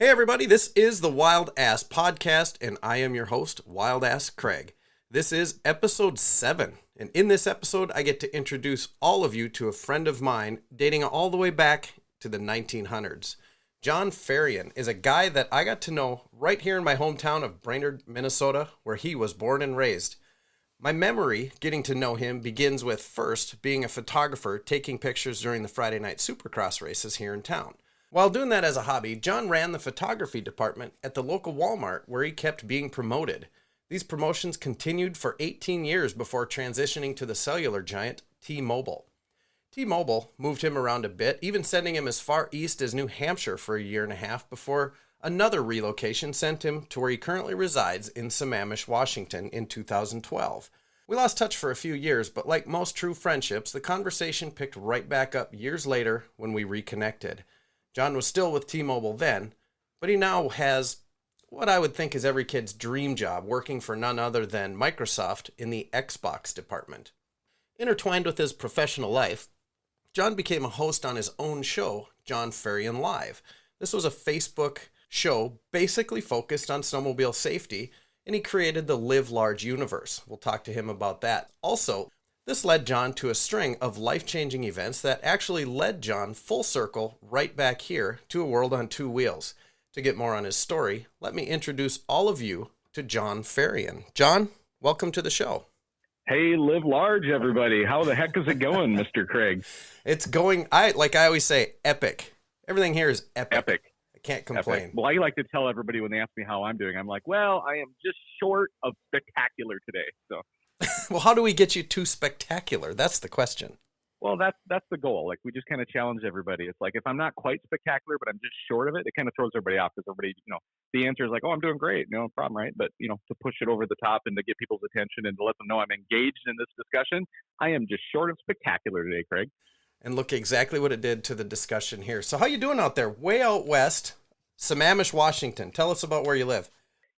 Hey everybody, this is the WildASS podcast, and I am your host, WildASS Craig. This is episode 7, and in this episode, I get to introduce all of you to a friend of mine dating all the way back to the 1900s. Jon Ferrian is a guy that I got to know right here in my hometown of Brainerd, Minnesota, where he was born and raised. My memory getting to know him begins with first being a photographer taking pictures during the Friday night Supercross races here in town. While doing that as a hobby, Jon ran the photography department at the local Walmart where he kept being promoted. These promotions continued for 18 years before transitioning to the cellular giant T-Mobile. T-Mobile moved him around a bit, even sending him as far east as New Hampshire for a year and a half before another relocation sent him to where he currently resides in Sammamish, Washington in 2012. We lost touch for a few years, but like most true friendships, the conversation picked right back up years later when we reconnected. Jon was still with T-Mobile then, but he now has what I would think is every kid's dream job, working for none other than Microsoft in the Xbox department. Intertwined with his professional life, Jon became a host on his own show, Jon Ferrian Live. This was a Facebook show basically focused on snowmobile safety, and he created the LiveLARGE Universe. We'll talk to him about that. Also, this led Jon to a string of life-changing events that actually led Jon full circle right back here to a world on two wheels. To get more on his story, let me introduce all of you to Jon Ferrian. Jon, welcome to the show. Hey, live large, everybody. How the heck is it going, Mr. Craig? It's going, like I always say, epic. Everything here is epic. Epic. I can't complain. Epic. Well, I like to tell everybody when they ask me how I'm doing, I'm like, well, I am just short of spectacular today. So. Well, how do we get you to spectacular? That's the question. Well, that's the goal. Like, we just kind of challenge everybody. It's like, if I'm not quite spectacular, but I'm just short of it, it kind of throws everybody off because everybody, the answer is like, oh, I'm doing great. No problem, right? But, to push it over the top and to get people's attention and to let them know I'm engaged in this discussion, I am just short of spectacular today, Craig. And look exactly what it did to the discussion here. So how you doing out there? Way out west, Sammamish, Washington. Tell us about where you live.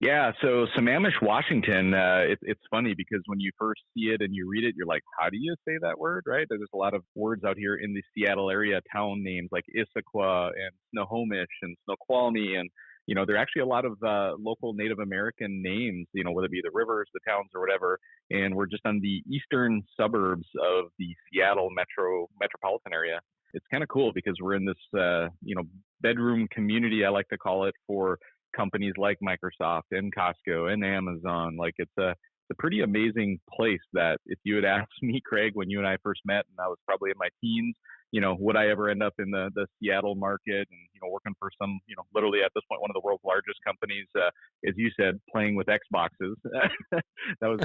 Yeah, so Sammamish, Washington, it's funny because when you first see it and you read it, you're like, how do you say that word, right? There's a lot of words out here in the Seattle area, town names like Issaquah and Snohomish and Snoqualmie. And, there are actually a lot of local Native American names, whether it be the rivers, the towns, or whatever. And we're just on the eastern suburbs of the Seattle metropolitan area. It's kind of cool because we're in this, bedroom community, I like to call it, for companies like Microsoft and Costco and Amazon. Like, it's a pretty amazing place that if you had asked me, Craig, when you and I first met, and I was probably in my teens, would I ever end up in the Seattle market and, working for some, literally at this point, one of the world's largest companies, as you said, playing with Xboxes. That was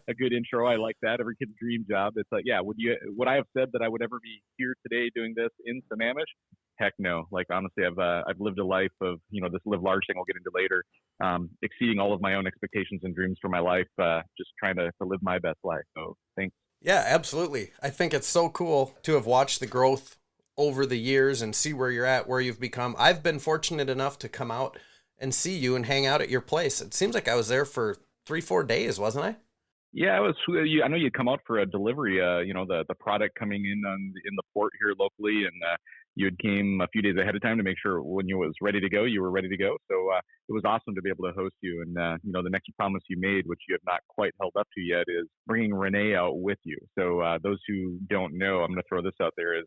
a good intro. I like that. Every kid's dream job. It's like, yeah, would I have said that I would ever be here today doing this in Sammamish? Heck no. Like, honestly, I've lived a life of, this live large thing we'll get into later, exceeding all of my own expectations and dreams for my life, just trying to live my best life. So thanks. Yeah, absolutely. I think it's so cool to have watched the growth over the years and see where you're at, where you've become. I've been fortunate enough to come out and see you and hang out at your place. It seems like I was there for 3-4 days, wasn't I? Yeah, it was. I know you'd come out for a delivery. The product coming in in the port here locally, and you had came a few days ahead of time to make sure when you was ready to go, you were ready to go. So it was awesome to be able to host you. And the next promise you made, which you have not quite held up to yet, is bringing Renee out with you. So those who don't know, I'm going to throw this out there: is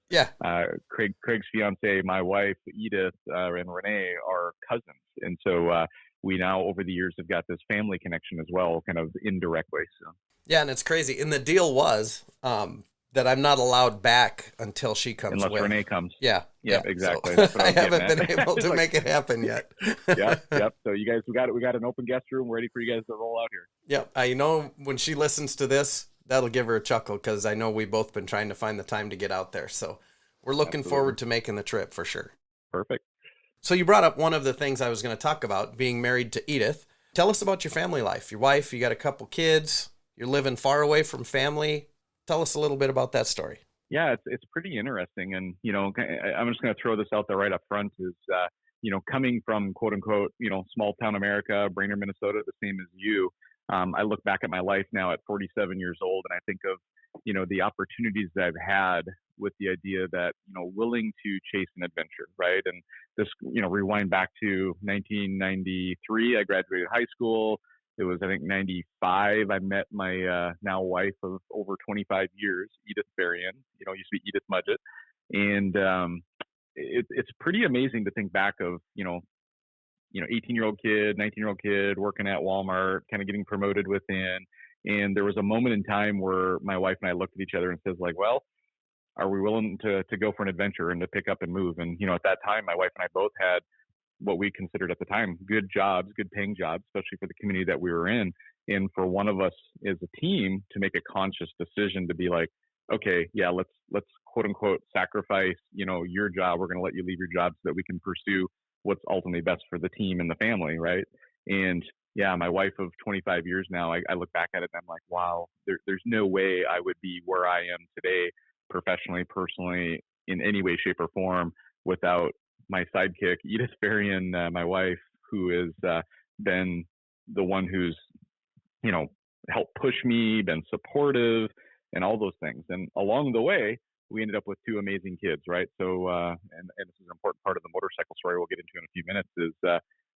Craig's fiance, my wife Edith, and Renee are cousins, and so. We now, over the years, have got this family connection as well, kind of indirectly. So. Yeah, and it's crazy. And the deal was that I'm not allowed back until she comes. Unless Renee comes. Yeah. Exactly. So, I haven't been able to make it happen yet. Yep. So you guys, we got an open guest room ready for you guys to roll out here. Yep. I know when she listens to this, that'll give her a chuckle because I know we've both been trying to find the time to get out there. So we're looking forward to making the trip for sure. Perfect. So you brought up one of the things I was going to talk about, being married to Edith. Tell us about your family life. Your wife, you got a couple kids, you're living far away from family. Tell us a little bit about that story. Yeah, it's pretty interesting. And, I'm just going to throw this out there right up front is, coming from quote unquote, small town America, Brainerd, Minnesota, the same as you, I look back at my life now at 47 years old, and I think of, the opportunities that I've had with the idea that, willing to chase an adventure, right? And this, rewind back to 1993, I graduated high school. It was, I think, 95. I met my now wife of over 25 years, Edith Ferrian, used to be Edith Mudgett. And it's pretty amazing to think back of, 18-year-old kid, 19-year-old kid working at Walmart, kind of getting promoted within. And there was a moment in time where my wife and I looked at each other and says, like, well, are we willing to go for an adventure and to pick up and move? And, at that time, my wife and I both had what we considered at the time good jobs, good paying jobs, especially for the community that we were in. And for one of us as a team to make a conscious decision to be like, okay, yeah, let's quote unquote sacrifice, your job. We're going to let you leave your job so that we can pursue what's ultimately best for the team and the family, right? And yeah, my wife of 25 years now, I look back at it and I'm like, wow, there's no way I would be where I am today, professionally, personally, in any way, shape, or form, without my sidekick, Edith Ferrian, my wife, who has been the one who's, helped push me, been supportive, and all those things. And along the way, we ended up with two amazing kids, right? So, and this is an important part of the motorcycle story we'll get into in a few minutes, is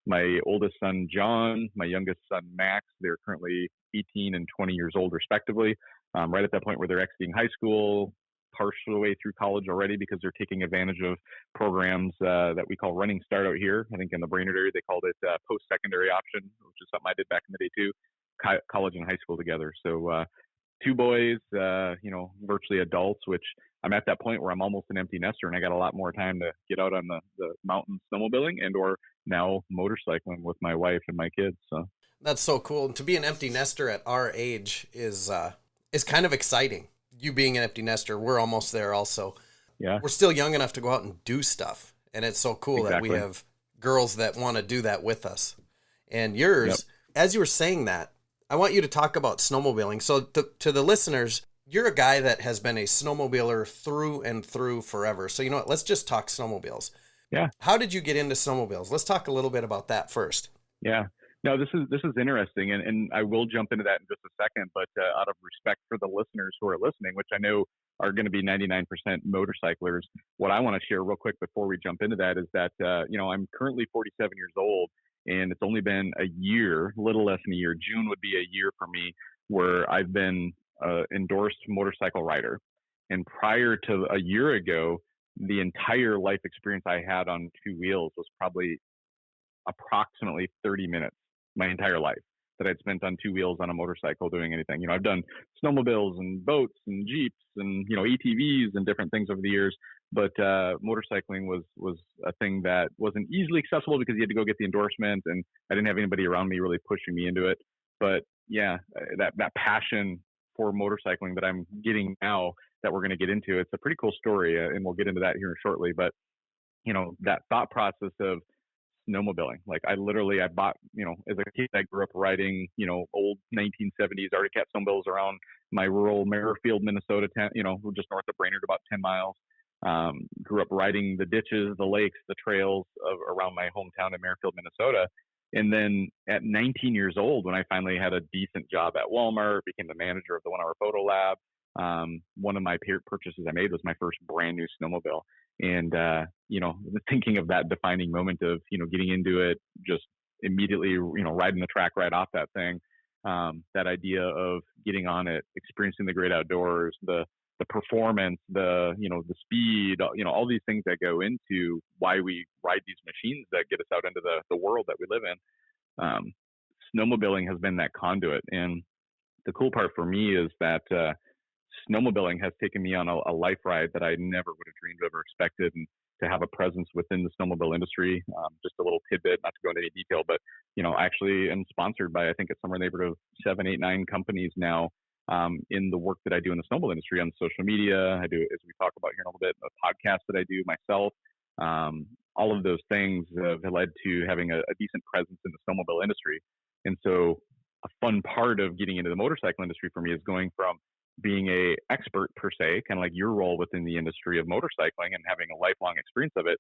my oldest son, Jon, my youngest son, Max. They're currently 18 and 20 years old, respectively, right at that point where they're exiting high school, partial way through college already, because they're taking advantage of programs that we call Running Start out here. I think in the Brainerd area, they called it post-secondary option, which is something I did back in the day too, college and high school together. So two boys, virtually adults, which I'm at that point where I'm almost an empty nester and I got a lot more time to get out on the mountain snowmobiling and or now motorcycling with my wife and my kids. So that's so cool. And to be an empty nester at our age is kind of exciting. You being an empty nester, we're almost there also. Yeah. We're still young enough to go out and do stuff. And it's so cool that we have girls that want to do that with us. And yours, as you were saying that, I want you to talk about snowmobiling. So to the listeners, you're a guy that has been a snowmobiler through and through forever. So you know what? Let's just talk snowmobiles. Yeah. How did you get into snowmobiles? Let's talk a little bit about that first. Yeah. No, this is interesting, and I will jump into that in just a second. But out of respect for the listeners who are listening, which I know are going to be 99% motorcyclers, what I want to share real quick before we jump into that is that I'm currently 47 years old, and it's only been a year, little less than a year. June would be a year for me where I've been endorsed motorcycle rider. And prior to a year ago, the entire life experience I had on two wheels was probably approximately 30 minutes, my entire life that I'd spent on two wheels on a motorcycle doing anything. I've done snowmobiles and boats and Jeeps and, ATVs and different things over the years, but motorcycling was a thing that wasn't easily accessible because you had to go get the endorsement, and I didn't have anybody around me really pushing me into it. But yeah, that passion for motorcycling that I'm getting now that we're going to get into, it's a pretty cool story, and we'll get into that here shortly. But, that thought process of snowmobiling, like I bought, as a kid, I grew up riding, old 1970s Arctic Cat snowmobiles around my rural Merrifield, Minnesota, just north of Brainerd, about 10 miles. Grew up riding the ditches, the lakes, the trails around my hometown in Merrifield, Minnesota. And then at 19 years old, when I finally had a decent job at Walmart, became the manager of the 1 Hour Photo Lab, one of my purchases I made was my first brand new snowmobile. And, thinking of that defining moment of, getting into it, just immediately, riding the track right off that thing, that idea of getting on it, experiencing the great outdoors, the performance, the speed, all these things that go into why we ride these machines that get us out into the world that we live in. Snowmobiling has been that conduit. And the cool part for me is that, snowmobiling has taken me on a life ride that I never would have dreamed of or expected, and to have a presence within the snowmobile industry. Just a little tidbit, not to go into any detail, but I actually am sponsored by, I think it's somewhere in the neighborhood of 7, 8, 9 companies now, in the work that I do in the snowmobile industry on social media. I do, as we talk about here in a little bit, a podcast that I do myself. All of those things have led to having a decent presence in the snowmobile industry. And so a fun part of getting into the motorcycle industry for me is going from being a expert per se, kind of like your role within the industry of motorcycling and having a lifelong experience of it,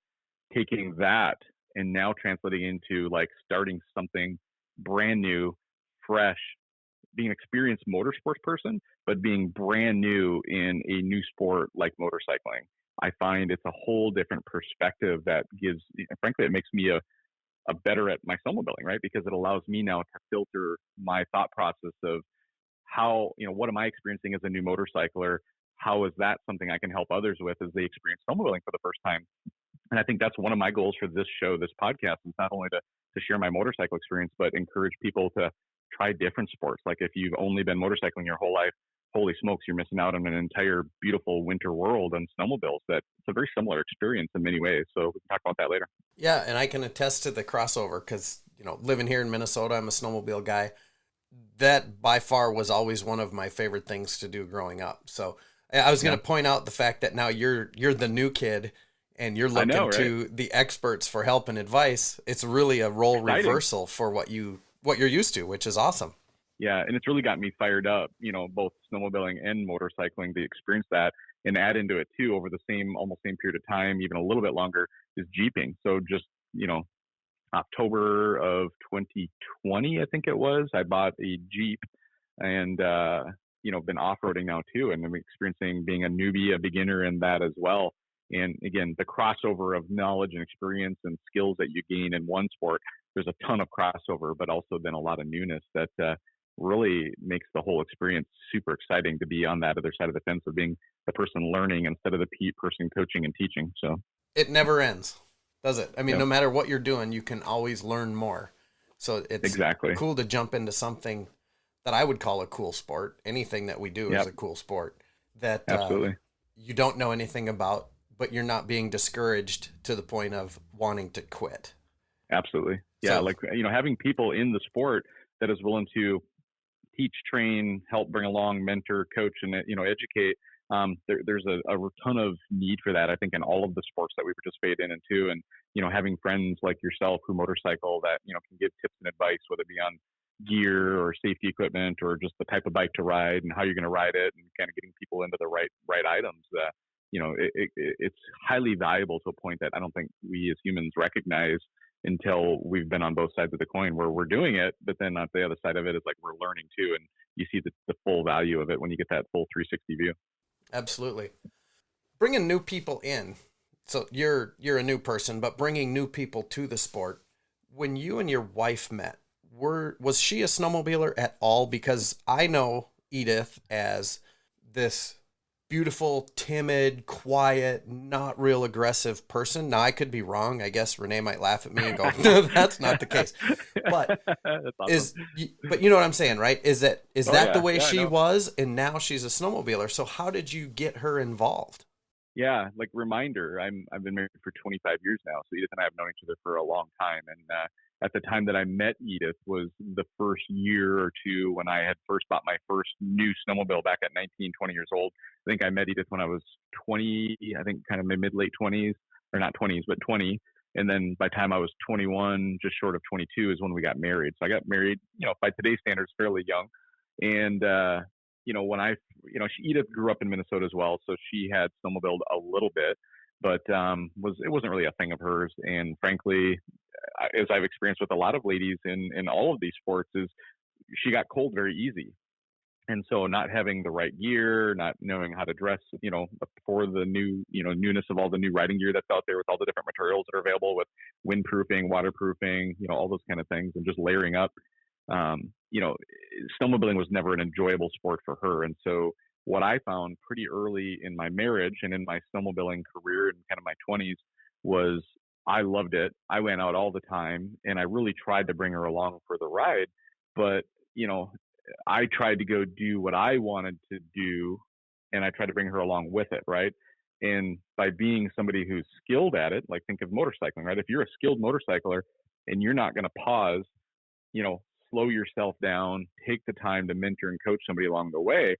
taking that and now translating into like starting something brand new, fresh, being an experienced motorsports person, but being brand new in a new sport like motorcycling. I find it's a whole different perspective that gives, frankly, it makes me a better at my snowmobiling, right? Because it allows me now to filter my thought process of how, what am I experiencing as a new motorcycler? How is that something I can help others with as they experience snowmobiling for the first time? And I think that's one of my goals for this show, this podcast, is not only to share my motorcycle experience, but encourage people to try different sports. Like if you've only been motorcycling your whole life, holy smokes, you're missing out on an entire beautiful winter world on snowmobiles. That it's a very similar experience in many ways. So we can talk about that later. Yeah, and I can attest to the crossover because, living here in Minnesota, I'm a snowmobile guy. That by far was always one of my favorite things to do growing up. So I was going to point out the fact that now you're the new kid and you're looking to the experts for help and advice. It's really a role reversal for what you're used to, which is awesome. Yeah, and it's really got me fired up, both snowmobiling and motorcycling to experience that, and add into it too over the almost same period of time, even a little bit longer, is Jeeping. So just, October of 2020, I think it was, I bought a Jeep and, been off-roading now too. And I'm experiencing being a newbie, a beginner in that as well. And again, the crossover of knowledge and experience and skills that you gain in one sport, there's a ton of crossover, but also then a lot of newness that really makes the whole experience super exciting to be on that other side of the fence of being the person learning instead of the person coaching and teaching. So it never ends, does it? I mean, no matter what you're doing, you can always learn more. So it's cool to jump into something that I would call a cool sport. Anything that we do is a cool sport that you don't know anything about, but you're not being discouraged to the point of wanting to quit. Absolutely. Yeah. So, having people in the sport that is willing to teach, train, help bring along, mentor, coach, and, educate. There's a ton of need for that, I think, in all of the sports that we participate in and too. And, having friends like yourself who motorcycle that, can give tips and advice, whether it be on gear or safety equipment or just the type of bike to ride and how you're going to ride it, and kind of getting people into the right items that, it's highly valuable to a point that I don't think we as humans recognize until we've been on both sides of the coin where we're doing it. But then on the other side of it is like we're learning too. And you see the full value of it when you get that full 360 view. Absolutely. Bringing new people in. So you're a new person, but bringing new people to the sport. When you and your wife met, was she a snowmobiler at all? Because I know Edith as this beautiful, timid, quiet, not real aggressive person. Now, I could be wrong. I guess Renee might laugh at me and go, no, that's not the case. But awesome. But you know what I'm saying, right? Is that the way she was? And now she's a snowmobiler. So how did you get her involved? Yeah, like reminder, I've been married for 25 years now. So Edith and I have known each other for a long time. And at the time that I met Edith was the first year or two when I had first bought my first new snowmobile back at 19, 20 years old. I think I met Edith when I was 20, I think kind of my mid-late 20s, or not 20s, but 20. And then by the time I was 21, just short of 22 is when we got married. So I got married, by today's standards, fairly young. And, when Edith grew up in Minnesota as well. So she had snowmobiled a little bit, but it wasn't really a thing of hers. And frankly, as I've experienced with a lot of ladies in all of these sports, is she got cold very easy. And so not having the right gear, not knowing how to dress, for the new, newness of all the new riding gear that's out there with all the different materials that are available with windproofing, waterproofing, all those kind of things, and just layering up, snowmobiling was never an enjoyable sport for her. And so what I found pretty early in my marriage and in my snowmobiling career in kind of my 20s was I loved it. I went out all the time and I really tried to bring her along for the ride, but, I tried to go do what I wanted to do, and I tried to bring her along with it, right? And by being somebody who's skilled at it, like think of motorcycling, right? If you're a skilled motorcycler and you're not going to pause, slow yourself down, take the time to mentor and coach somebody along the way,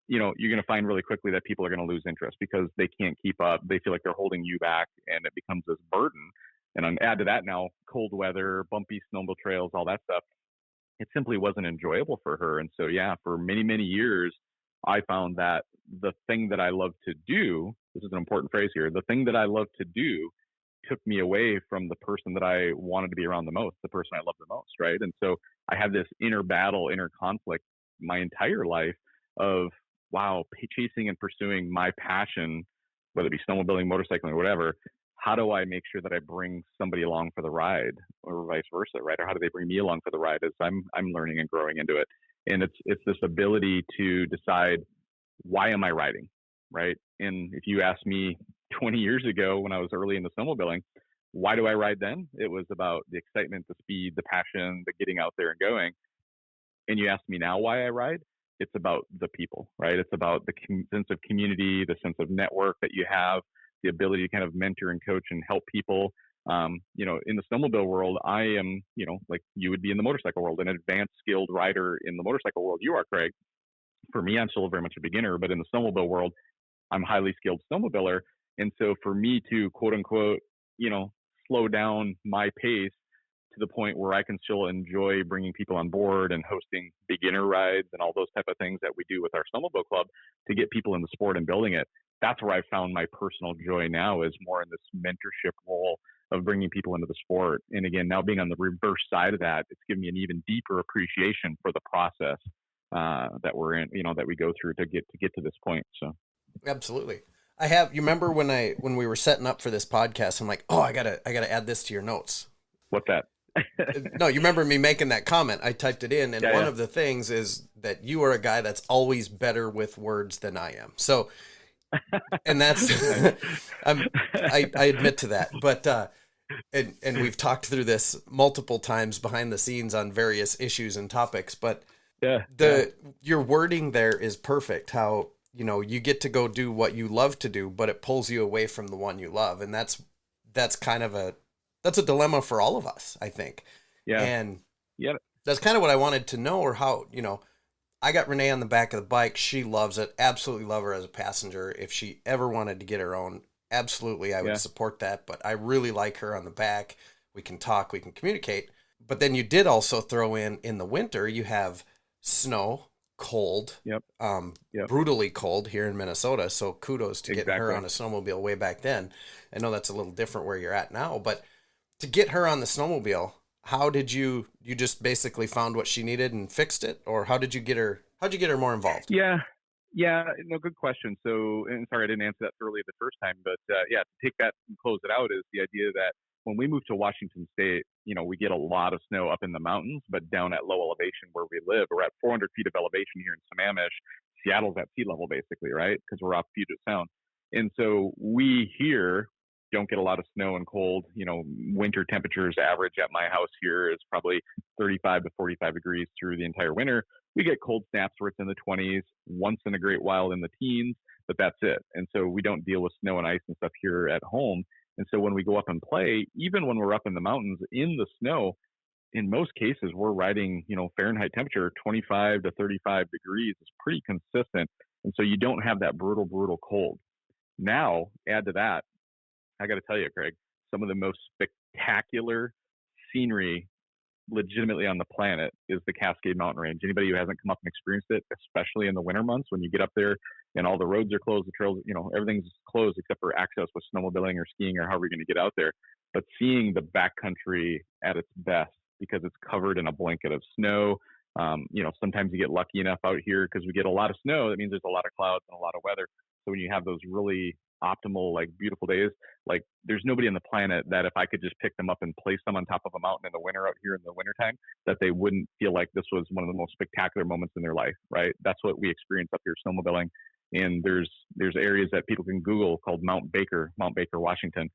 you're going to find really quickly that people are going to lose interest because they can't keep up. They feel like they're holding you back, and it becomes this burden. And add to that now, cold weather, bumpy snowmobile trails, all that stuff. It simply wasn't enjoyable for her. And so, for many, many years, I found that the thing that I love to do, this is an important phrase here, the thing that I love to do took me away from the person that I wanted to be around the most, the person I love the most, right? And so I had this inner battle, inner conflict my entire life of, wow, chasing and pursuing my passion, whether it be snowmobiling, motorcycling, or whatever. How do I make sure that I bring somebody along for the ride, or vice versa, right? Or how do they bring me along for the ride as I'm learning and growing into it? And it's this ability to decide, why am I riding, right? And if you asked me 20 years ago when I was early into snowmobiling, why do I ride then? It was about the excitement, the speed, the passion, the getting out there and going. And you ask me now why I ride, it's about the people, right? It's about the sense of community, the sense of network that you have, the ability to kind of mentor and coach and help people. In the snowmobile world, I am, like you would be in the motorcycle world, an advanced skilled rider in the motorcycle world. You are, Craig. For me, I'm still very much a beginner, but in the snowmobile world, I'm a highly skilled snowmobiler. And so for me to quote unquote, slow down my pace to the point where I can still enjoy bringing people on board and hosting beginner rides and all those type of things that we do with our snowmobile club to get people in the sport and building it. That's where I found my personal joy now, is more in this mentorship role of bringing people into the sport. And again, now being on the reverse side of that, it's given me an even deeper appreciation for the process that we're in, that we go through to get to this point. So absolutely. You remember when we were setting up for this podcast, I'm like, oh, I gotta add this to your notes. What's that? No, you remember me making that comment. I typed it in, and one of the things is that you are a guy that's always better with words than I am. So, and that's, I admit to that, but, and we've talked through this multiple times behind the scenes on various issues and topics, but your wording there is perfect. How, you get to go do what you love to do, but it pulls you away from the one you love. And that's kind of that's a dilemma for all of us, I think. Yeah. And that's kind of what I wanted to know, or how, I got Renee on the back of the bike. She loves it. Absolutely love her as a passenger. If she ever wanted to get her own, absolutely, I would support that. But I really like her on the back. We can talk, we can communicate. But then you did also throw in the winter, you have snow, cold, brutally cold here in Minnesota. So kudos to getting her on a snowmobile way back then. I know that's a little different where you're at now, but to get her on the snowmobile, how did you just basically found what she needed and fixed it? Or how'd you get her more involved? Yeah, no, good question. So, and sorry, I didn't answer that thoroughly the first time, but to take that and close it out is the idea that when we moved to Washington State, we get a lot of snow up in the mountains, but down at low elevation where we live, we're at 400 feet of elevation here in Sammamish. Seattle's at sea level basically, right? Because we're off Puget Sound. And so we here don't get a lot of snow and cold. Winter temperatures average at my house here is probably 35 to 45 degrees through the entire winter. We get cold snaps where it's in the 20s, once in a great while in the teens, but that's it. And so we don't deal with snow and ice and stuff here at home. And so when we go up and play, even when we're up in the mountains in the snow, in most cases, we're riding, Fahrenheit temperature, 25 to 35 degrees is pretty consistent. And so you don't have that brutal cold. Now, add to that, I got to tell you, Craig, some of the most spectacular scenery legitimately on the planet is the Cascade Mountain Range. Anybody who hasn't come up and experienced it, especially in the winter months when you get up there and all the roads are closed, the trails, everything's closed except for access with snowmobiling or skiing or however you're going to get out there. But seeing the backcountry at its best because it's covered in a blanket of snow. Sometimes you get lucky enough out here because we get a lot of snow. That means there's a lot of clouds and a lot of weather. So when you have those really optimal, beautiful days, there's nobody on the planet that if I could just pick them up and place them on top of a mountain in the winter out here in the wintertime, that they wouldn't feel like this was one of the most spectacular moments in their life, right? That's what we experience up here snowmobiling. And there's areas that people can Google called Mount Baker, Washington.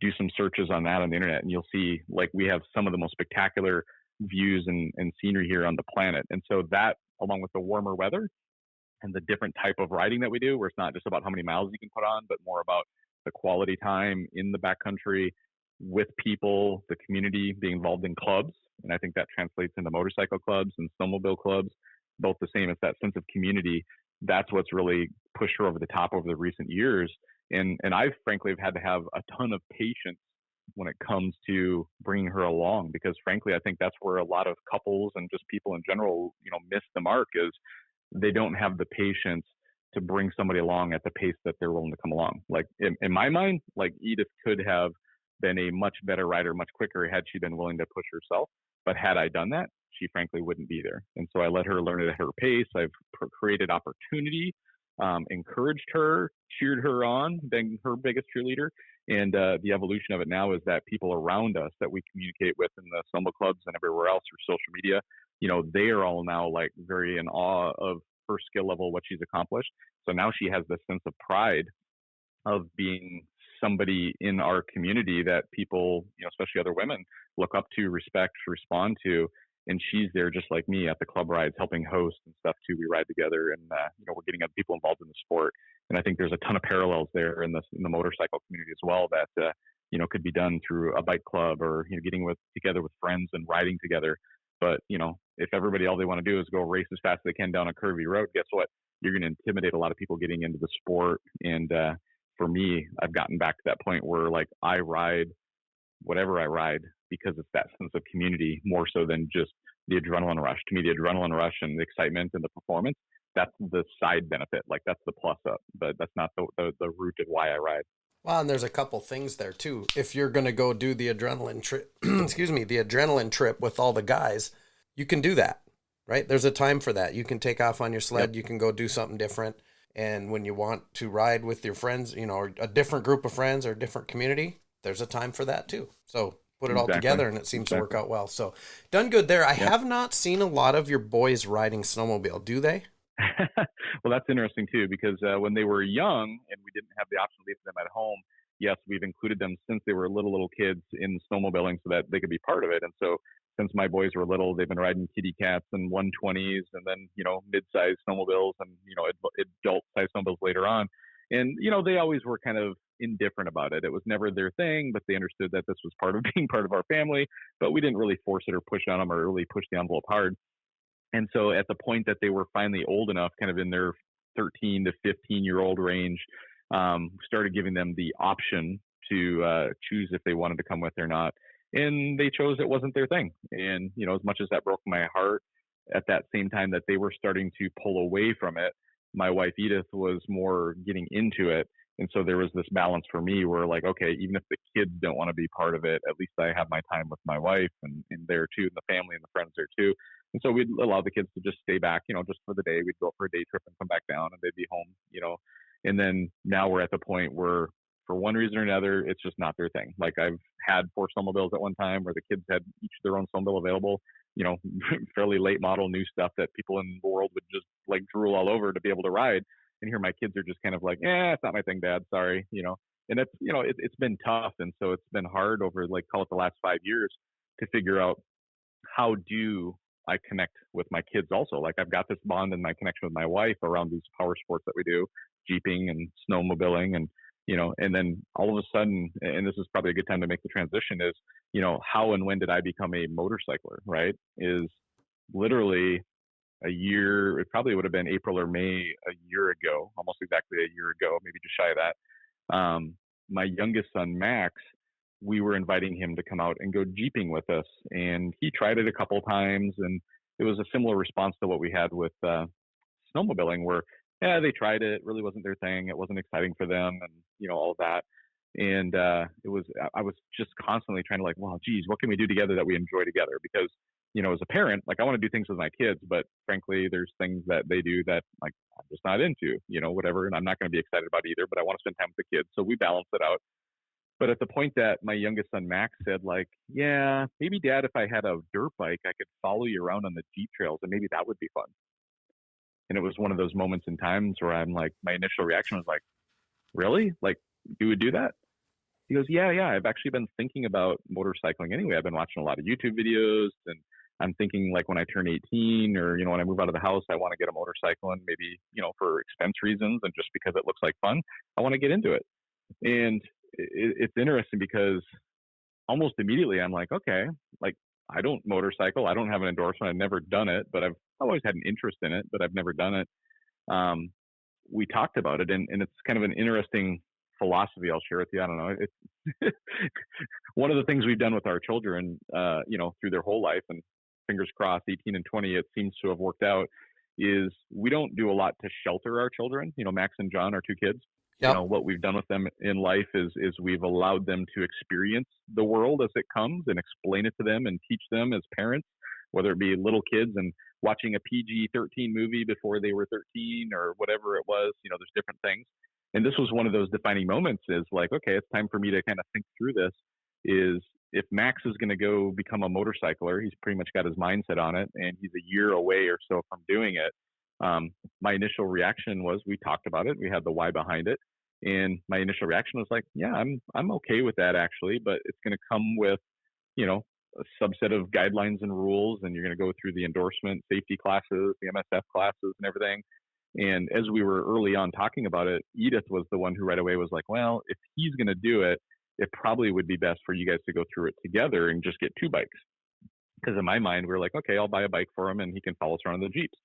Do some searches on that on the internet and you'll see we have some of the most spectacular views and scenery here on the planet. And so that, along with the warmer weather and the different type of riding that we do, where it's not just about how many miles you can put on, but more about the quality time in the backcountry with people, the community, being involved in clubs. And I think that translates into motorcycle clubs and snowmobile clubs, both the same. It's that sense of community. That's what's really pushed her over the top over the recent years. And I frankly have had to have a ton of patience when it comes to bringing her along, because frankly, I think that's where a lot of couples and just people in general, miss the mark, is they don't have the patience to bring somebody along at the pace that they're willing to come along. In my mind, Edith could have been a much better rider, much quicker had she been willing to push herself. But had I done that, she frankly wouldn't be there. And so I let her learn at her pace. I've created opportunity, encouraged her, cheered her on, been her biggest cheerleader. And the evolution of it now is that people around us that we communicate with in the snowmobile clubs and everywhere else through social media, they are all now like very in awe of her skill level, what she's accomplished. So now she has this sense of pride of being somebody in our community that people, especially other women, look up to, respect, respond to. And she's there just like me at the club rides, helping host and stuff too. We ride together, and we're getting other people involved in the sport. And I think there's a ton of parallels there in the motorcycle community as well that could be done through a bike club or getting together with friends and riding together. But if everybody, all they want to do is go race as fast as they can down a curvy road, guess what? You're going to intimidate a lot of people getting into the sport. And for me, I've gotten back to that point where like I ride whatever I ride because it's that sense of community more so than just the adrenaline rush. To me, the adrenaline rush and the excitement and the performance, that's the side benefit. Like that's the plus up, but that's not the root of why I ride. Well, and there's a couple things there too. If you're going to go do the adrenaline trip, the adrenaline trip with all the guys, you can do that, right? There's a time for that. You can take off on your sled. Yep. You can go do something different. And when you want to ride with your friends, or a different group of friends or a different community, there's a time for that too. So put it all together and it seems to work out well. So done good there. I have not seen a lot of your boys riding snowmobile. Do they? Well, that's interesting too, because when they were young and we didn't have the option to leave them at home, yes, we've included them since they were little kids in snowmobiling so that they could be part of it. And so since my boys were little, they've been riding kitty cats and 120s and then, mid-sized snowmobiles and, adult-sized snowmobiles later on. And, they always were kind of indifferent about it. It was never their thing, but they understood that this was part of being part of our family, but we didn't really force it or push on them or really push the envelope hard. And so at the point that they were finally old enough, kind of in their 13 to 15-year-old range, started giving them the option to choose if they wanted to come with or not. And they chose it wasn't their thing. And, as much as that broke my heart, at that same time that they were starting to pull away from it, my wife Edith was more getting into it. And so there was this balance for me where like, okay, even if the kids don't want to be part of it, at least I have my time with my wife and there too, and the family and the friends there too. And so we'd allow the kids to just stay back, just for the day. We'd go for a day trip and come back down and they'd be home, And then now we're at the point where for one reason or another, it's just not their thing. Like I've had 4 snowmobiles at one time where the kids had each their own snowmobile available, fairly late model new stuff that people in the world would just like drool all over to be able to ride. And here my kids are just kind of like, it's not my thing, Dad. Sorry. And it's, it's been tough. And so it's been hard over like, call it the last 5 years to figure out how do I connect with my kids also. Like I've got this bond and my connection with my wife around these power sports that we do, jeeping and snowmobiling and, and then all of a sudden, and this is probably a good time to make the transition is, how and when did I become a motorcycler, right? Is literally a year, it probably would have been April or May a year ago, almost exactly a year ago, maybe just shy of that. My youngest son, Max, we were inviting him to come out and go jeeping with us. And he tried it a couple of times. And it was a similar response to what we had with snowmobiling where, they tried it. It really wasn't their thing. It wasn't exciting for them and, all of that. And I was just constantly trying to like, well, geez, what can we do together that we enjoy together? Because, as a parent, like I want to do things with my kids, but frankly, there's things that they do that like I'm just not into, whatever. And I'm not going to be excited about either, but I want to spend time with the kids. So we balance it out. But at the point that my youngest son, Max, said like, yeah, maybe Dad, if I had a dirt bike, I could follow you around on the Jeep trails and maybe that would be fun. And it was one of those moments in times where I'm like, my initial reaction was like, really? Like, you would do that? He goes, yeah. I've actually been thinking about motorcycling anyway. I've been watching a lot of YouTube videos and I'm thinking like when I turn 18 or, when I move out of the house, I want to get a motorcycle and maybe, for expense reasons and just because it looks like fun, I want to get into it. And it's interesting because almost immediately I'm like, okay, like I don't motorcycle. I don't have an endorsement. I've never done it, but I've always had an interest in it, but I've never done it. We talked about it and it's kind of an interesting philosophy I'll share with you. I don't know. It's one of the things we've done with our children, through their whole life and fingers crossed 18 and 20, it seems to have worked out is we don't do a lot to shelter our children. Max and John are 2 kids. Yep. What we've done with them in life is we've allowed them to experience the world as it comes and explain it to them and teach them as parents whether it be little kids and watching a PG-13 movie before they were 13 or whatever it was. There's different things. And this was one of those defining moments is like, okay, it's time for me to kind of think through this is if Max is going to go become a motorcycler, he's pretty much got his mindset on it and he's a year away or so from doing it. My initial reaction was we talked about it. We had the why behind it. And my initial reaction was like, yeah, I'm okay with that actually, but it's going to come with, a subset of guidelines and rules, and you're going to go through the endorsement safety classes, the MSF classes and everything. And as we were early on talking about it, Edith was the one who right away was like, well, if he's going to do it, it probably would be best for you guys to go through it together and just get 2 bikes. Because in my mind, we were like, okay, I'll buy a bike for him and he can follow us around in the Jeeps.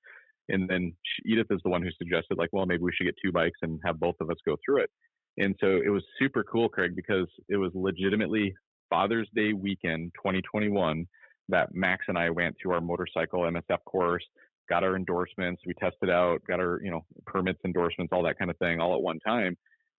And then Edith is the one who suggested like, well, maybe we should get 2 bikes and have both of us go through it. And so it was super cool, Craig, because it was legitimately Father's Day weekend, 2021, that Max and I went through our motorcycle MSF course, got our endorsements, we tested out, got our, permits, endorsements, all that kind of thing all at one time.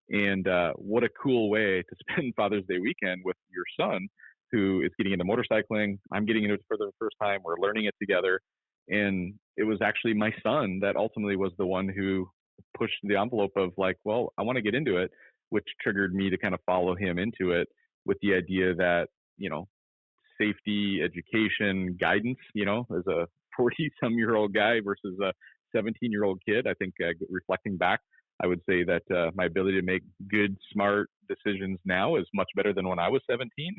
And what a cool way to spend Father's Day weekend with your son, who is getting into motorcycling. I'm getting into it for the first time. We're learning it together. And it was actually my son that ultimately was the one who pushed the envelope of like, well, I want to get into it, which triggered me to kind of follow him into it with the idea that, safety, education, guidance, as a 40-some-year-old guy versus a 17-year-old kid. I think reflecting back, I would say that my ability to make good, smart decisions now is much better than when I was 17.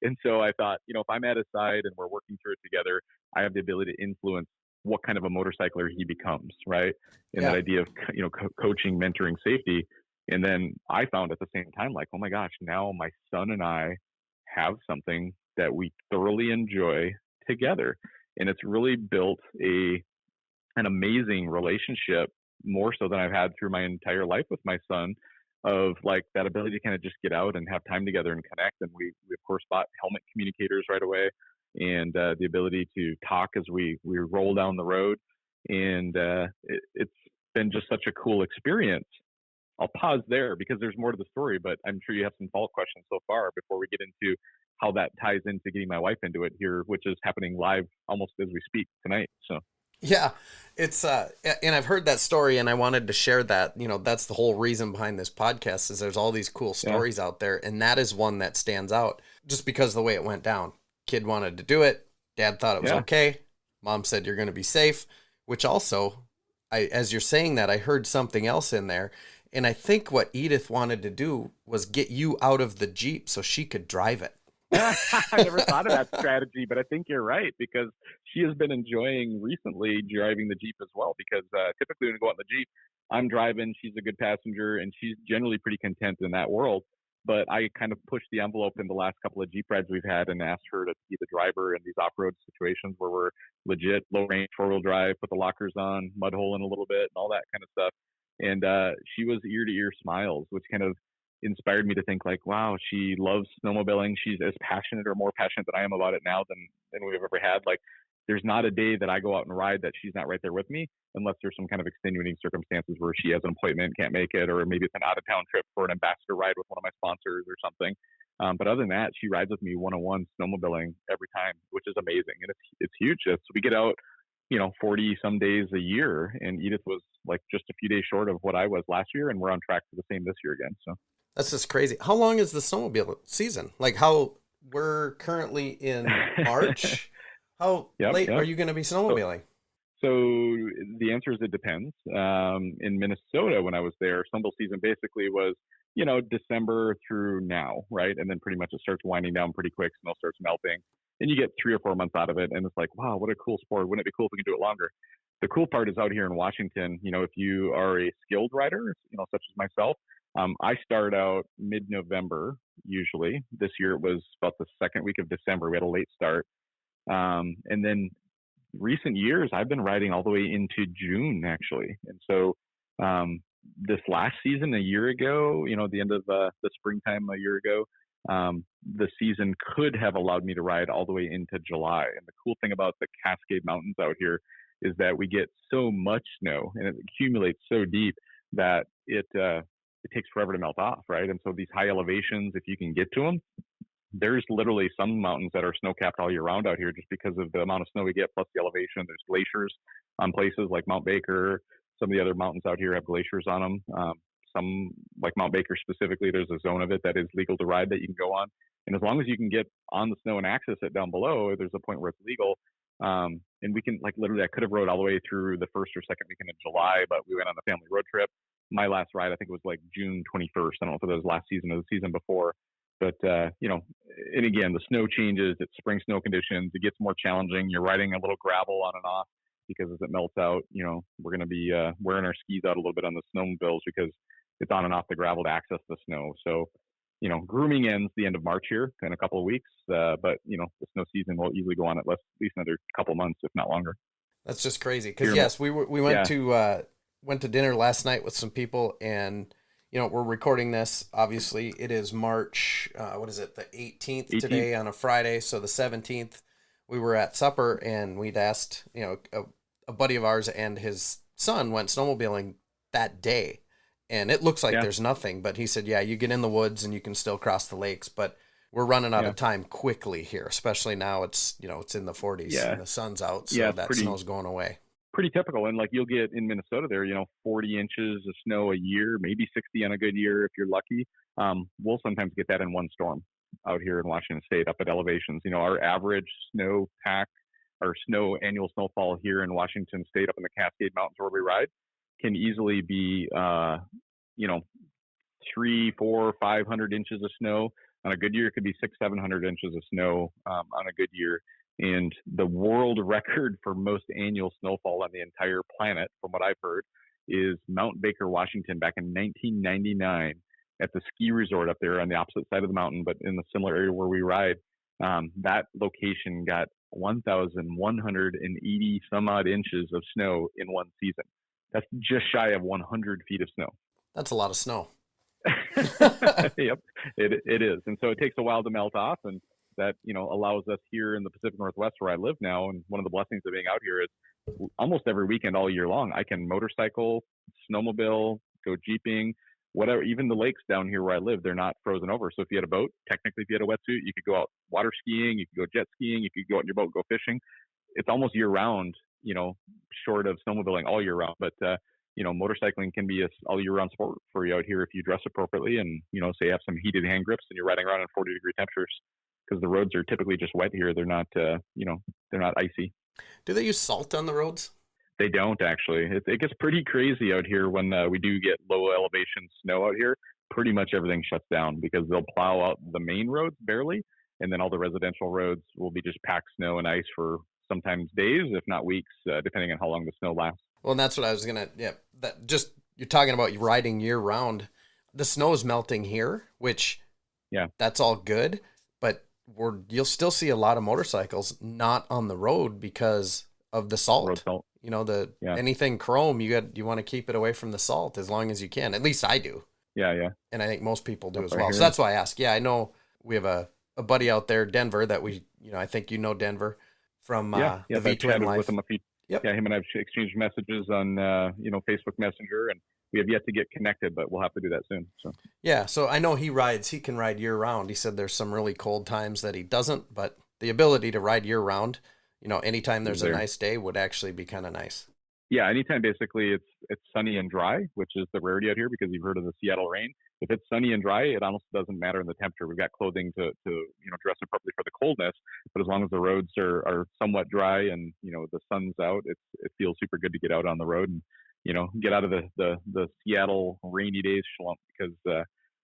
And so I thought, if I'm at his side and we're working through it together, I have the ability to influence what kind of a motorcycler he becomes, right? And that idea of, coaching, mentoring, safety. And then I found at the same time, like, oh my gosh, now my son and I have something that we thoroughly enjoy together. And it's really built an amazing relationship, more so than I've had through my entire life with my son, of like that ability to kind of just get out and have time together and connect. And we of course bought helmet communicators right away, and the ability to talk as we roll down the road. And it's been just such a cool experience. I'll pause there because there's more to the story, but I'm sure you have some follow-up questions so far before we get into how that ties into getting my wife into it here, which is happening live almost as we speak tonight. So. Yeah, it's and I've heard that story and I wanted to share that. That's the whole reason behind this podcast is there's all these cool stories out there, and that is one that stands out just because of the way it went down. Kid wanted to do it, dad thought it was okay, mom said you're going to be safe, which also, as you're saying that, I heard something else in there, and I think what Edith wanted to do was get you out of the Jeep so she could drive it. I never thought of that strategy, but I think you're right, because she has been enjoying recently driving the Jeep as well, because typically when we go out in the Jeep, I'm driving, she's a good passenger, and she's generally pretty content in that world. But I kind of pushed the envelope in the last couple of Jeep rides we've had and asked her to be the driver in these off-road situations where we're legit low-range four-wheel drive, put the lockers on, mud hole in a little bit, and all that kind of stuff. And she was ear-to-ear smiles, which kind of inspired me to think like, wow, she loves snowmobiling. She's as passionate or more passionate than I am about it now than we've ever had. Like, there's not a day that I go out and ride that she's not right there with me, unless there's some kind of extenuating circumstances where she has an appointment, can't make it, or maybe it's an out-of-town trip for an ambassador ride with one of my sponsors or something. But other than that, she rides with me one-on-one snowmobiling every time, which is amazing. And it's huge. We get out, 40 some days a year, and Edith was like just a few days short of what I was last year, and we're on track for the same this year again. So that's just crazy. How long is the snowmobile season? Like, how we're currently in March. How late are you going to be snowmobiling? So the answer is it depends. In Minnesota, when I was there, snowmobile season basically was, December through now, right? And then pretty much it starts winding down pretty quick. Snow starts melting, and you get 3 or 4 months out of it. And it's like, wow, what a cool sport. Wouldn't it be cool if we could do it longer? The cool part is out here in Washington, if you are a skilled rider, such as myself, I start out mid-November usually. This year it was about the second week of December. We had a late start. And then recent years, I've been riding all the way into June, actually. And so this last season, a year ago, the end of the springtime a year ago, the season could have allowed me to ride all the way into July. And the cool thing about the Cascade Mountains out here is that we get so much snow and it accumulates so deep that it takes forever to melt off, right? And so these high elevations, if you can get to them, there's literally some mountains that are snow capped all year round out here just because of the amount of snow we get plus the elevation. There's glaciers on places like Mount Baker. Some of the other mountains out here have glaciers on them. Some, like Mount Baker specifically, there's a zone of it that is legal to ride that you can go on. And as long as you can get on the snow and access it down below, there's a point where it's legal. And we can, like, literally, I could have rode all the way through the first or second weekend of July, but we went on a family road trip. My last ride, I think, was like June 21st. I don't know if it was last season or the season before. But, and again, the snow changes. It's spring snow conditions. It gets more challenging. You're riding a little gravel on and off because as it melts out, we're going to be wearing our skis out a little bit on the snowmobiles because it's on and off the gravel to access the snow. So, grooming ends the end of March here in a couple of weeks. But, the snow season will easily go on at least another couple of months, if not longer. That's just crazy. Because, yes, we went to dinner last night with some people, and we're recording this. Obviously, it is March, the 18th today on a Friday. So the 17th, we were at supper, and we'd asked, a buddy of ours and his son went snowmobiling that day. And it looks like there's nothing, but he said, you get in the woods and you can still cross the lakes, but we're running out of time quickly here, especially now it's in the 40s and the sun's out. So that snow's going away. Pretty typical. And like you'll get in Minnesota there, 40 inches of snow a year, maybe 60 on a good year if you're lucky. We'll sometimes get that in one storm out here in Washington State up at elevations. Our average snowpack or annual snowfall here in Washington State up in the Cascade Mountains where we ride can easily be 300, 400, 500 inches of snow. On a good year, it could be 600-700 inches of snow on a good year. And the world record for most annual snowfall on the entire planet, from what I've heard, is Mount Baker, Washington, back in 1999 at the ski resort up there on the opposite side of the mountain, but in the similar area where we ride. That location got 1,180 some odd inches of snow in one season. That's just shy of 100 feet of snow. That's a lot of snow. Yep, it is. And so it takes a while to melt off, and that, allows us here in the Pacific Northwest where I live now. And one of the blessings of being out here is almost every weekend all year long, I can motorcycle, snowmobile, go jeeping, whatever. Even the lakes down here where I live, they're not frozen over. So if you had a boat, technically if you had a wetsuit, you could go out water skiing, you could go jet skiing, you could go out in your boat, go fishing. It's almost year round, short of snowmobiling all year round. But, motorcycling can be a all year round sport for you out here if you dress appropriately and, say you have some heated hand grips and you're riding around in 40-degree temperatures, because the roads are typically just wet here. They're not, they're not icy. Do they use salt on the roads? They don't, actually. It gets pretty crazy out here when we do get low elevation snow out here. Pretty much everything shuts down because they'll plow out the main roads barely, and then all the residential roads will be just packed snow and ice for sometimes days, if not weeks, depending on how long the snow lasts. Well, and that's what I was you're talking about riding year round. The snow is melting here, which that's all good, but you'll still see a lot of motorcycles not on the road because of the salt. Road salt. Anything chrome, you want to keep it away from the salt as long as you can. At least I do. Yeah. And I think most people do as well. So that's why I ask. Yeah, I know we have a buddy out there, Denver, that I think Denver from the V-Twin Life. With him Yeah, him and I have exchanged messages on Facebook Messenger, and we have yet to get connected, but we'll have to do that soon. So so I know he can ride year round. He said there's some really cold times that he doesn't, but the ability to ride year round, anytime there's a nice day would actually be kind of nice. Yeah, anytime basically it's sunny and dry, which is the rarity out here because you've heard of the Seattle rain. If it's sunny and dry, it almost doesn't matter in the temperature. We've got clothing to dress appropriately for the coldness, but as long as the roads are somewhat dry and the sun's out, it feels super good to get out on the road and get out of the Seattle rainy days slump, because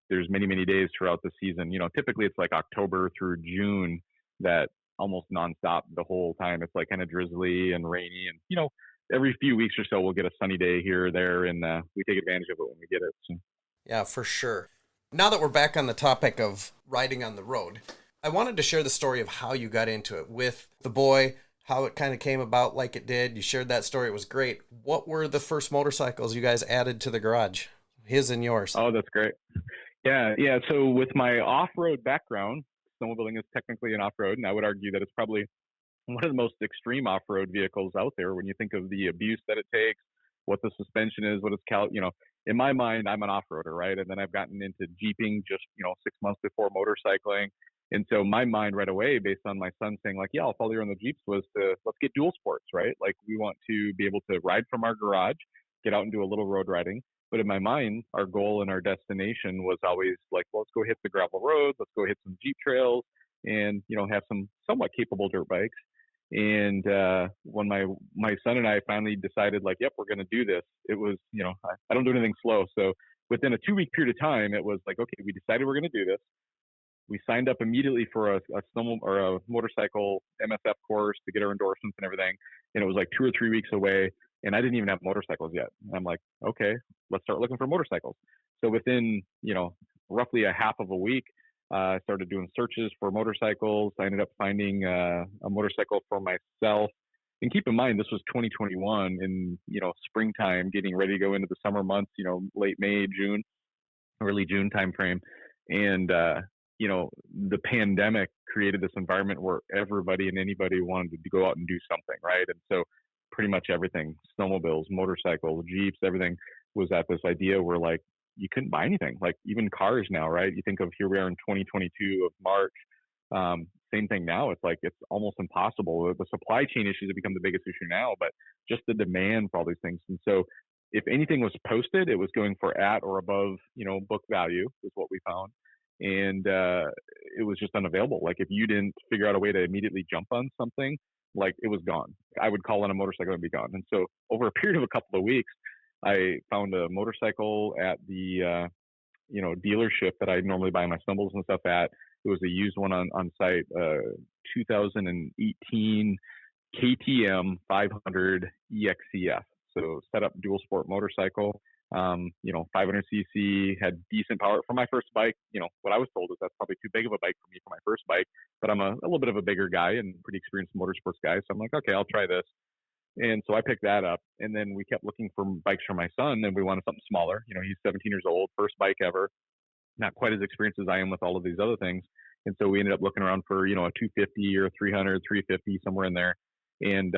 there's many days throughout the season. Typically it's like October through June that almost nonstop the whole time. It's like kind of drizzly and rainy, and every few weeks or so we'll get a sunny day here or there, and we take advantage of it when we get it. So. Yeah, for sure. Now that we're back on the topic of riding on the road, I wanted to share the story of how you got into it with the boy, how it kind of came about like it did. You shared that story. It was great. What were the first motorcycles you guys added to the garage? His and yours. Oh, that's great. Yeah. So with my off-road background, snowmobiling is technically an off-road, and I would argue that it's probably one of the most extreme off-road vehicles out there when you think of the abuse that it takes, what the suspension is, what it's in my mind, I'm an off-roader, right? And then I've gotten into jeeping just, 6 months before motorcycling. And so my mind right away, based on my son saying like, yeah, I'll follow you on the Jeeps, was to let's get dual sports, right? Like we want to be able to ride from our garage, get out and do a little road riding. But in my mind, our goal and our destination was always like, well, let's go hit the gravel roads, let's go hit some Jeep trails, and have some somewhat capable dirt bikes. And when my son and I finally decided, like, yep, we're going to do this, it was, I don't do anything slow. So within a 2-week period of time, it was like, okay, we decided we're going to do this. We signed up immediately for a snow or a motorcycle MSF course to get our endorsements and everything. And it was like 2 or 3 weeks away. And I didn't even have motorcycles yet. And I'm like, okay, let's start looking for motorcycles. So within, roughly a half of a week, I started doing searches for motorcycles. I ended up finding a motorcycle for myself. And keep in mind, this was 2021 in, springtime, getting ready to go into the summer months, late May, June, early June timeframe. And, the pandemic created this environment where everybody and anybody wanted to go out and do something, right? And so pretty much everything, snowmobiles, motorcycles, Jeeps, everything was at this idea where like you couldn't buy anything, like even cars now, right? You think of here we are in 2022 of March. Same thing now. It's like it's almost impossible. The supply chain issues have become the biggest issue now, but just the demand for all these things. And so if anything was posted, it was going for at or above, book value is what we found. And it was just unavailable. Like if you didn't figure out a way to immediately jump on something, like it was gone. I would call on a motorcycle and be gone. And so over a period of a couple of weeks, I found a motorcycle at the dealership that I normally buy my snowmobiles and stuff at. It was a used one on site, 2018 KTM 500 EXCF. So set up dual sport motorcycle. 500cc, had decent power for my first bike. What I was told is that's probably too big of a bike for me for my first bike, but I'm a little bit of a bigger guy and pretty experienced motorsports guy. So I'm like, okay, I'll try this. And so I picked that up, and then we kept looking for bikes for my son, and we wanted something smaller. He's 17 years old, first bike ever, not quite as experienced as I am with all of these other things. And so we ended up looking around for, a 250 or 300, 350, somewhere in there. And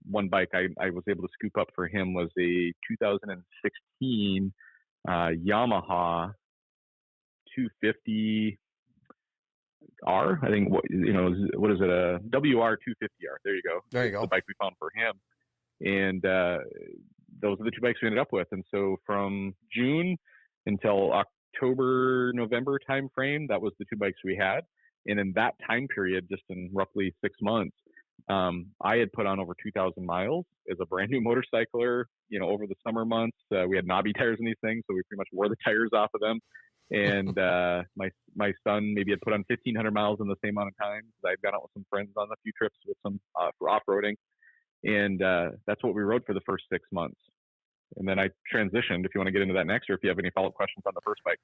one bike I was able to scoop up for him was a 2016 Yamaha 250R. I think what is it, a WR 250R? There you go. There you go. The bike we found for him, and those are the two bikes we ended up with. And so from June until October, November timeframe, that was the two bikes we had. And in that time period, just in roughly 6 months, I had put on over 2,000 miles as a brand new motorcycler, over the summer months. We had knobby tires in these things, so we pretty much wore the tires off of them. And my son maybe had put on 1,500 miles in the same amount of time. I'd gone out with some friends on a few trips with some for off-roading. And that's what we rode for the first 6 months. And then I transitioned, if you want to get into that next, or if you have any follow-up questions on the first bike.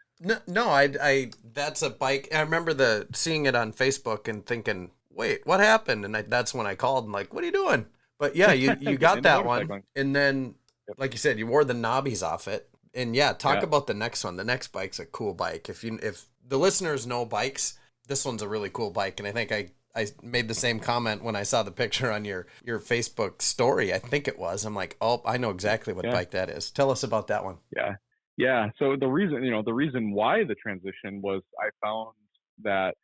No, I that's a bike. I remember seeing it on Facebook and thinking, wait, what happened? And that's when I called and like, what are you doing? But yeah, you got that one. And then, like you said, you wore the knobbies off it. And yeah, talk about the next one. The next bike's a cool bike. If the listeners know bikes, this one's a really cool bike. And I think I made the same comment when I saw the picture on your Facebook story. I think it was. I'm like, oh, I know exactly what bike that is. Tell us about that one. Yeah. So the reason why the transition was, I found that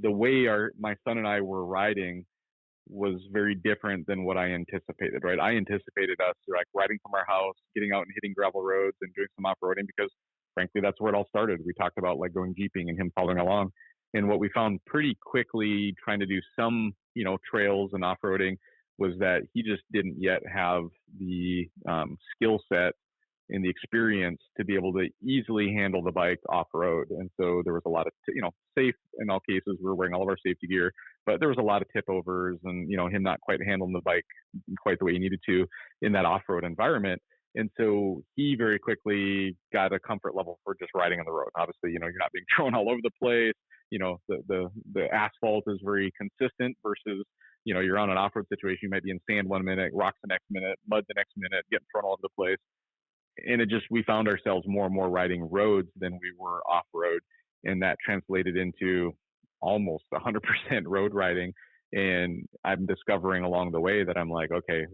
the way my son and I were riding was very different than what I anticipated, right? I anticipated us like riding from our house, getting out and hitting gravel roads and doing some off-roading, because frankly, that's where it all started. We talked about like going jeeping and him following along. And what we found pretty quickly trying to do some, trails and off-roading was that he just didn't yet have the skill set and the experience to be able to easily handle the bike off-road. And so there was a lot of, safe in all cases, we were wearing all of our safety gear, but there was a lot of tip overs and, him not quite handling the bike quite the way he needed to in that off-road environment. And so he very quickly got a comfort level for just riding on the road. Obviously, you're not being thrown all over the place. The asphalt is very consistent versus, you're on an off-road situation. You might be in sand 1 minute, rocks the next minute, mud the next minute, getting thrown all over the place. And we found ourselves more and more riding roads than we were off-road. And that translated into almost 100% road riding. And I'm discovering along the way that I'm like, okay,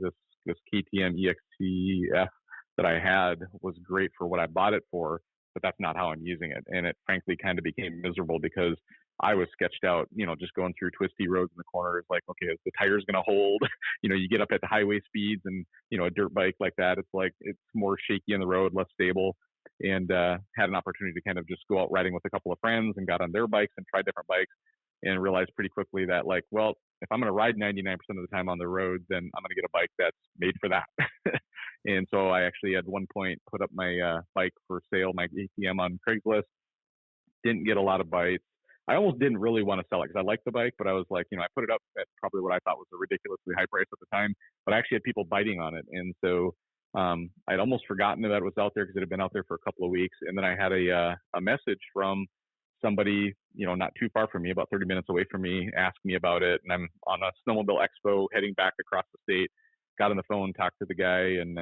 this KTM EXCF that I had was great for what I bought it for, but that's not how I'm using it. And it frankly kind of became miserable because I was sketched out, just going through twisty roads in the corners, like, okay, is the tires going to hold? You get up at the highway speeds and, a dirt bike like that, it's like, it's more shaky on the road, less stable. And had an opportunity to kind of just go out riding with a couple of friends and got on their bikes and tried different bikes and realized pretty quickly that, like, well, if I'm going to ride 99% of the time on the road, then I'm going to get a bike that's made for that. And so I actually at one point put up my bike for sale, my ATM, on Craigslist. Didn't get a lot of bites. I almost didn't really want to sell it because I liked the bike, but I was like, I put it up at probably what I thought was a ridiculously high price at the time, but I actually had people biting on it. And so I'd almost forgotten that it was out there because it had been out there for a couple of weeks. And then I had a message from somebody, not too far from me, about 30 minutes away from me, asked me about it. And I'm on a snowmobile expo heading back across the state, got on the phone, talked to the guy and,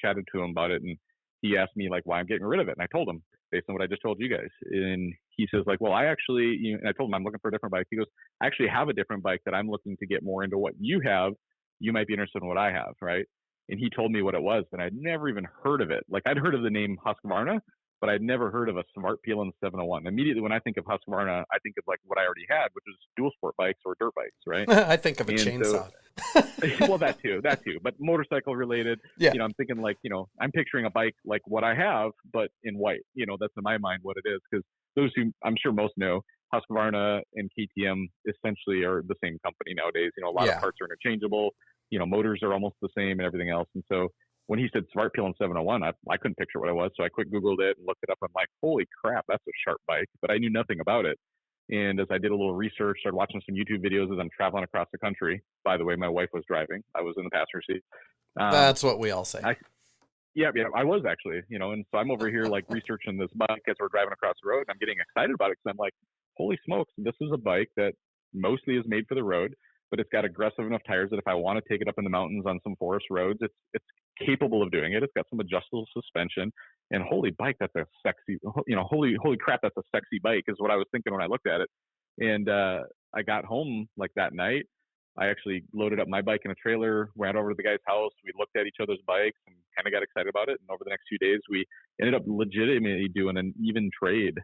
chatted to him about it. And he asked me like why I'm getting rid of it. And I told him based on what I just told you guys. And he says like, well, I actually, and I told him I'm looking for a different bike. He goes, I actually have a different bike that I'm looking to get more into what you have. You might be interested in what I have. Right. And he told me what it was, and I'd never even heard of it. Like I'd heard of the name Husqvarna, but I'd never heard of a Smart Peelin 701. Immediately when I think of Husqvarna, I think of like what I already had, which is dual sport bikes or dirt bikes, right? I think of a chainsaw. Well, that too, but motorcycle related. Yeah. I'm thinking like, I'm picturing a bike like what I have, but in white. That's in my mind what it is, because those who I'm sure most know, Husqvarna and KTM essentially are the same company nowadays. A lot of parts are interchangeable. Motors are almost the same and everything else. And so when he said Smart Peelin 701, I couldn't picture what it was. So I quick Googled it and looked it up. I'm like, holy crap, that's a sharp bike. But I knew nothing about it. And as I did a little research, started watching some YouTube videos as I'm traveling across the country. By the way, my wife was driving. I was in the passenger seat. That's what we all say. Yeah, I was actually, and so I'm over here like researching this bike as we're driving across the road. And I'm getting excited about it because I'm like, holy smokes, this is a bike that mostly is made for the road, but it's got aggressive enough tires that if I want to take it up in the mountains on some forest roads, it's capable of doing it. It's got some adjustable suspension, and holy bike, that's a sexy, holy crap, that's a sexy bike is what I was thinking when I looked at it. And I got home like that night. I actually loaded up my bike in a trailer, ran over to the guy's house. We looked at each other's bikes and kind of got excited about it. And over the next few days, we ended up legitimately doing an even trade.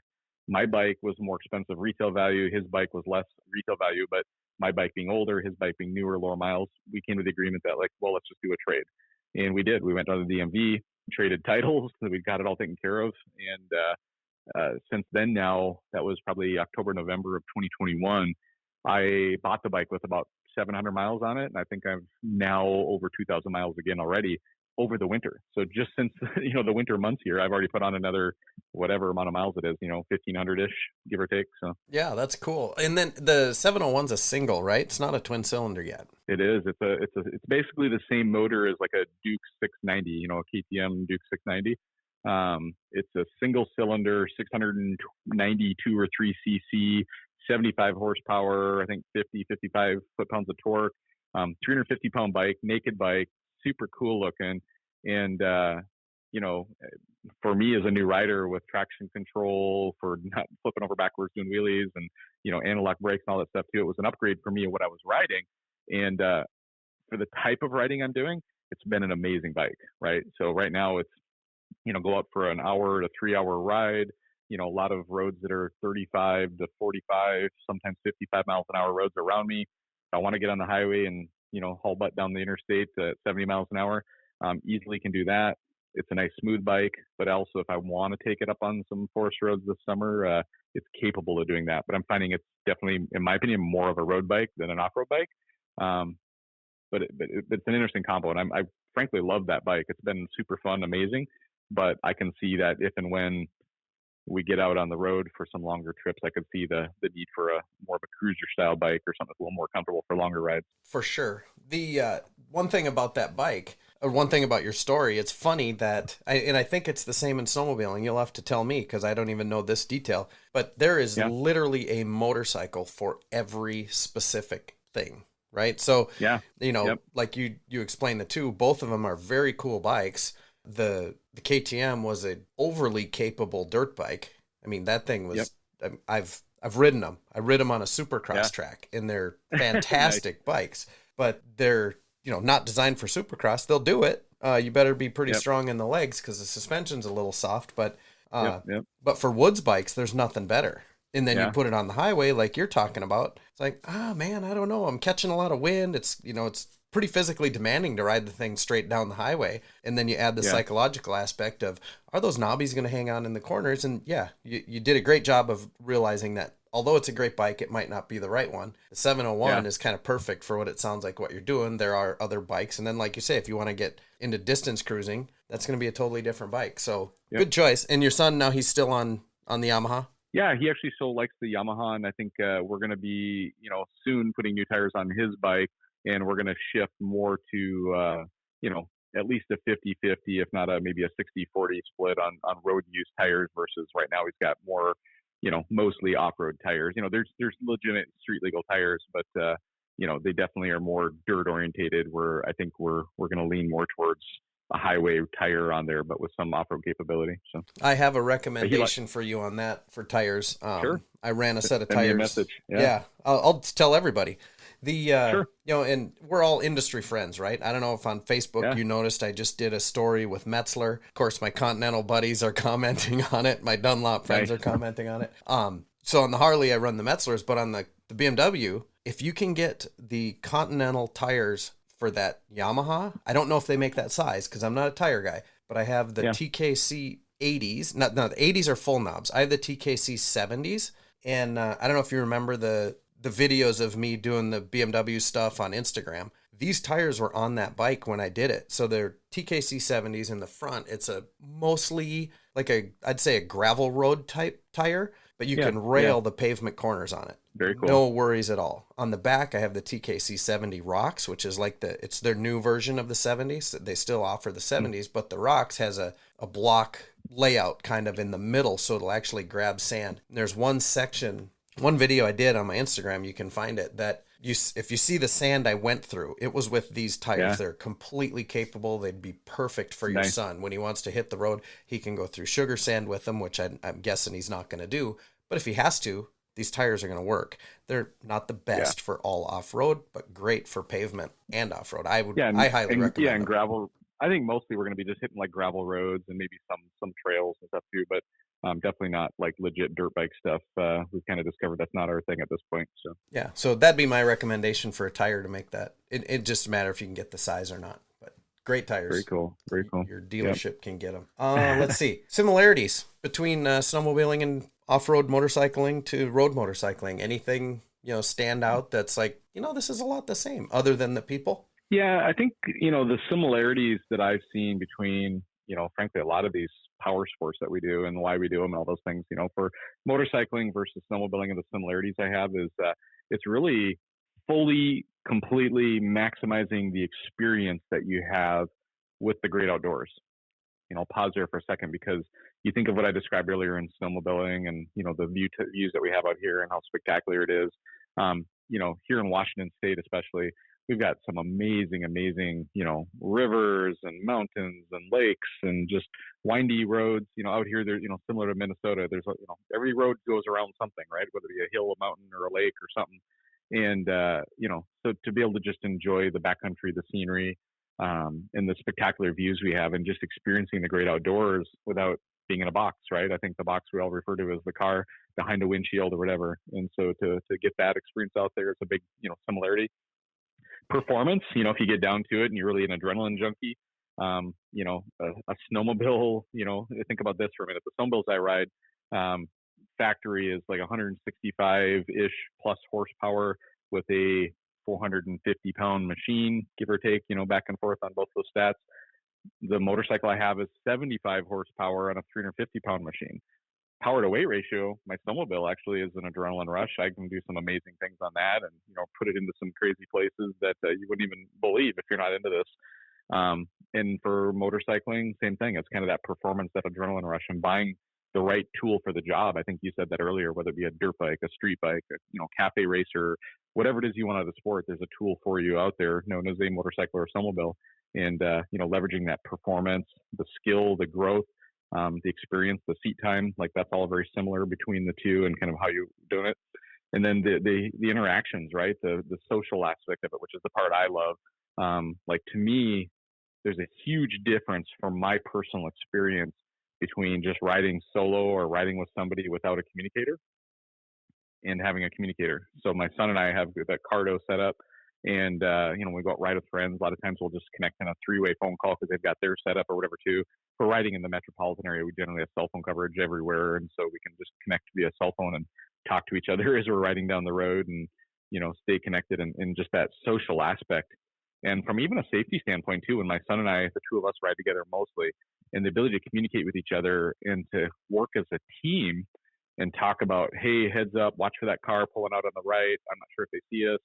My bike was more expensive retail value. His bike was less retail value, but my bike being older, his bike being newer, lower miles, we came to the agreement that like, well, let's just do a trade. And we did. We went down to the DMV, traded titles, so we got it all taken care of. And since then now, that was probably October, November of 2021, I bought the bike with about 700 miles on it. And I think I'm now over 2,000 miles again already over the winter. So just since, the winter months here, I've already put on another, whatever amount of miles it is, 1,500-ish, give or take. So yeah, that's cool. And then the 701's a single, right? It's not a twin cylinder yet. It is. It's basically the same motor as like a Duke 690, a KTM Duke 690. It's a single cylinder, 692 or 3 cc, 75 horsepower, I think 55 foot-pounds of torque, 350 pound bike, naked bike, super cool looking. And, for me as a new rider with traction control, for not flipping over backwards doing wheelies and, analog brakes and all that stuff too, it was an upgrade for me of what I was riding. And for the type of riding I'm doing, it's been an amazing bike, right? So right now it's, go out for an hour to 3 hour ride, a lot of roads that are 35 to 45, sometimes 55 miles an hour roads around me. If I want to get on the highway and, haul butt down the interstate at 70 miles an hour, easily can do that. It's a nice smooth bike, but also if I want to take it up on some forest roads this summer, it's capable of doing that. But I'm finding it's definitely, in my opinion, more of a road bike than an off-road bike. But it's an interesting combo, and I frankly love that bike. It's been super fun, amazing. But I can see that if and when we get out on the road for some longer trips, I could see the need for a more of a cruiser style bike or something that's a little more comfortable for longer rides. For sure. The one thing about that bike, or one thing about your story, it's funny that, I think it's the same in snowmobiling. You'll have to tell me because I don't even know this detail, but there is literally a motorcycle for every specific thing, right? So, like you explained the two, both of them are very cool bikes. The KTM was an overly capable dirt bike. I mean, that thing was, I've ridden them. I rid them on a supercross track, and they're fantastic bikes, but they're, not designed for supercross. They'll do it. You better be pretty strong in the legs because the suspension's a little soft, but for woods bikes, there's nothing better. And then you Yeah. put it on the highway like you're talking about. It's like, ah, man, I don't know. I'm catching a lot of wind. It's, it's pretty physically demanding to ride the thing straight down the highway. And then you add the Yeah. psychological aspect of, are those knobbies going to hang on in the corners? And yeah, you did a great job of realizing that although it's a great bike, it might not be the right one. The 701 Yeah. is kind of perfect for what it sounds like what you're doing. There are other bikes. And then, like you say, if you want to get into distance cruising, that's going to be a totally different bike. So good choice. And your son, now he's still on the Yamaha? Yeah, he actually still likes the Yamaha, and I think we're going to be, soon putting new tires on his bike, and we're going to shift more to, at least a 50-50, if not maybe a 60-40 split on road use tires versus right now he's got more, mostly off-road tires. There's legitimate street legal tires, but they definitely are more dirt orientated. Where I think we're going to lean more towards a highway tire on there, but with some off-road capability. So I have a recommendation for you on that for tires. Sure. I ran a set of Send me a tires. message. Yeah. I'll tell everybody. Sure. And we're all industry friends, right? I don't know if on Facebook you noticed I just did a story with Metzler. Of course, my Continental buddies are commenting on it. My Dunlop friends are commenting on it. So on the Harley, I run the Metzlers, but on the BMW, if you can get the Continental tires for that Yamaha, I don't know if they make that size because I'm not a tire guy, but I have the TKC 80s. No, the 80s are full knobs. I have the TKC 70s, and I don't know if you remember the videos of me doing the BMW stuff on Instagram. These tires were on that bike when I did it. So they're TKC 70s in the front. It's a mostly like I'd say a gravel road type tire, but you can rail the pavement corners on it. Very cool. No worries at all. On the back, I have the TKC 70 Rocks, which is like it's their new version of the 70s. They still offer the 70s, but the Rocks has a block layout kind of in the middle, so it'll actually grab sand. And there's one video I did on my Instagram, you can find it, that if you see the sand I went through, it was with these tires. Yeah. They're completely capable. They'd be perfect for your son. When he wants to hit the road, he can go through sugar sand with them, which I'm guessing he's not going to do. But if he has to, these tires are going to work. They're not the best for all off-road, but great for pavement and off-road. I highly recommend them. And gravel. I think mostly we're going to be just hitting like gravel roads and maybe some trails and stuff too, but definitely not like legit dirt bike stuff. We've kind of discovered that's not our thing at this point. So so that'd be my recommendation for a tire to make that. It just matter if you can get the size or not. But great tires. Very cool. Very cool. Your dealership can get them. Let's see. Similarities between snowmobiling and off-road motorcycling to road motorcycling. Anything, stand out that's like, this is a lot the same other than the people? Yeah, I think, the similarities that I've seen between, frankly, a lot of these power sports that we do and why we do them and all those things, for motorcycling versus snowmobiling, and the similarities I have is it's really fully, completely maximizing the experience that you have with the great outdoors. I'll pause there for a second because you think of what I described earlier in snowmobiling and, the views that we have out here and how spectacular it is. Here in Washington State, especially, we've got some amazing, rivers and mountains and lakes and just windy roads, out here, there, similar to Minnesota, there's, every road goes around something, right? Whether it be a hill, a mountain, or a lake or something. And, so to be able to just enjoy the backcountry, the scenery, and the spectacular views we have and just experiencing the great outdoors without being in a box, right? I think the box we all refer to as the car behind a windshield or whatever. And so to get that experience out there, it's a big, similarity. Performance, if you get down to it and you're really an adrenaline junkie, a snowmobile, think about this for a minute. The snowmobiles I ride, factory is like 165-ish plus horsepower with a 450-pound machine, give or take, back and forth on both those stats. The motorcycle I have is 75 horsepower on a 350-pound machine. Power to weight ratio, my snowmobile actually is an adrenaline rush. I can do some amazing things on that and, put it into some crazy places that you wouldn't even believe if you're not into this. And for motorcycling, same thing. It's kind of that performance, that adrenaline rush, and buying the right tool for the job. I think you said that earlier, whether it be a dirt bike, a street bike, a, cafe racer, whatever it is you want out of the sport, there's a tool for you out there known as a motorcycle or snowmobile. And, leveraging that performance, the skill, the growth, the experience, the seat time, like that's all very similar between the two and kind of how you're doing it. And then the interactions, right? The social aspect of it, which is the part I love. Like to me, there's a huge difference from my personal experience between just riding solo or riding with somebody without a communicator and having a communicator. So my son and I have that Cardo set up, and we go out ride with friends. A lot of times we'll just connect in a three-way phone call because they've got their setup or whatever too. For riding in the metropolitan area, we generally have cell phone coverage everywhere, and so we can just connect via cell phone and talk to each other as we're riding down the road, and stay connected and just that social aspect. And from even a safety standpoint too, when my son and I, the two of us, ride together mostly, and the ability to communicate with each other and to work as a team and talk about, hey, heads up, watch for that car pulling out on the right. I'm not sure if they see us.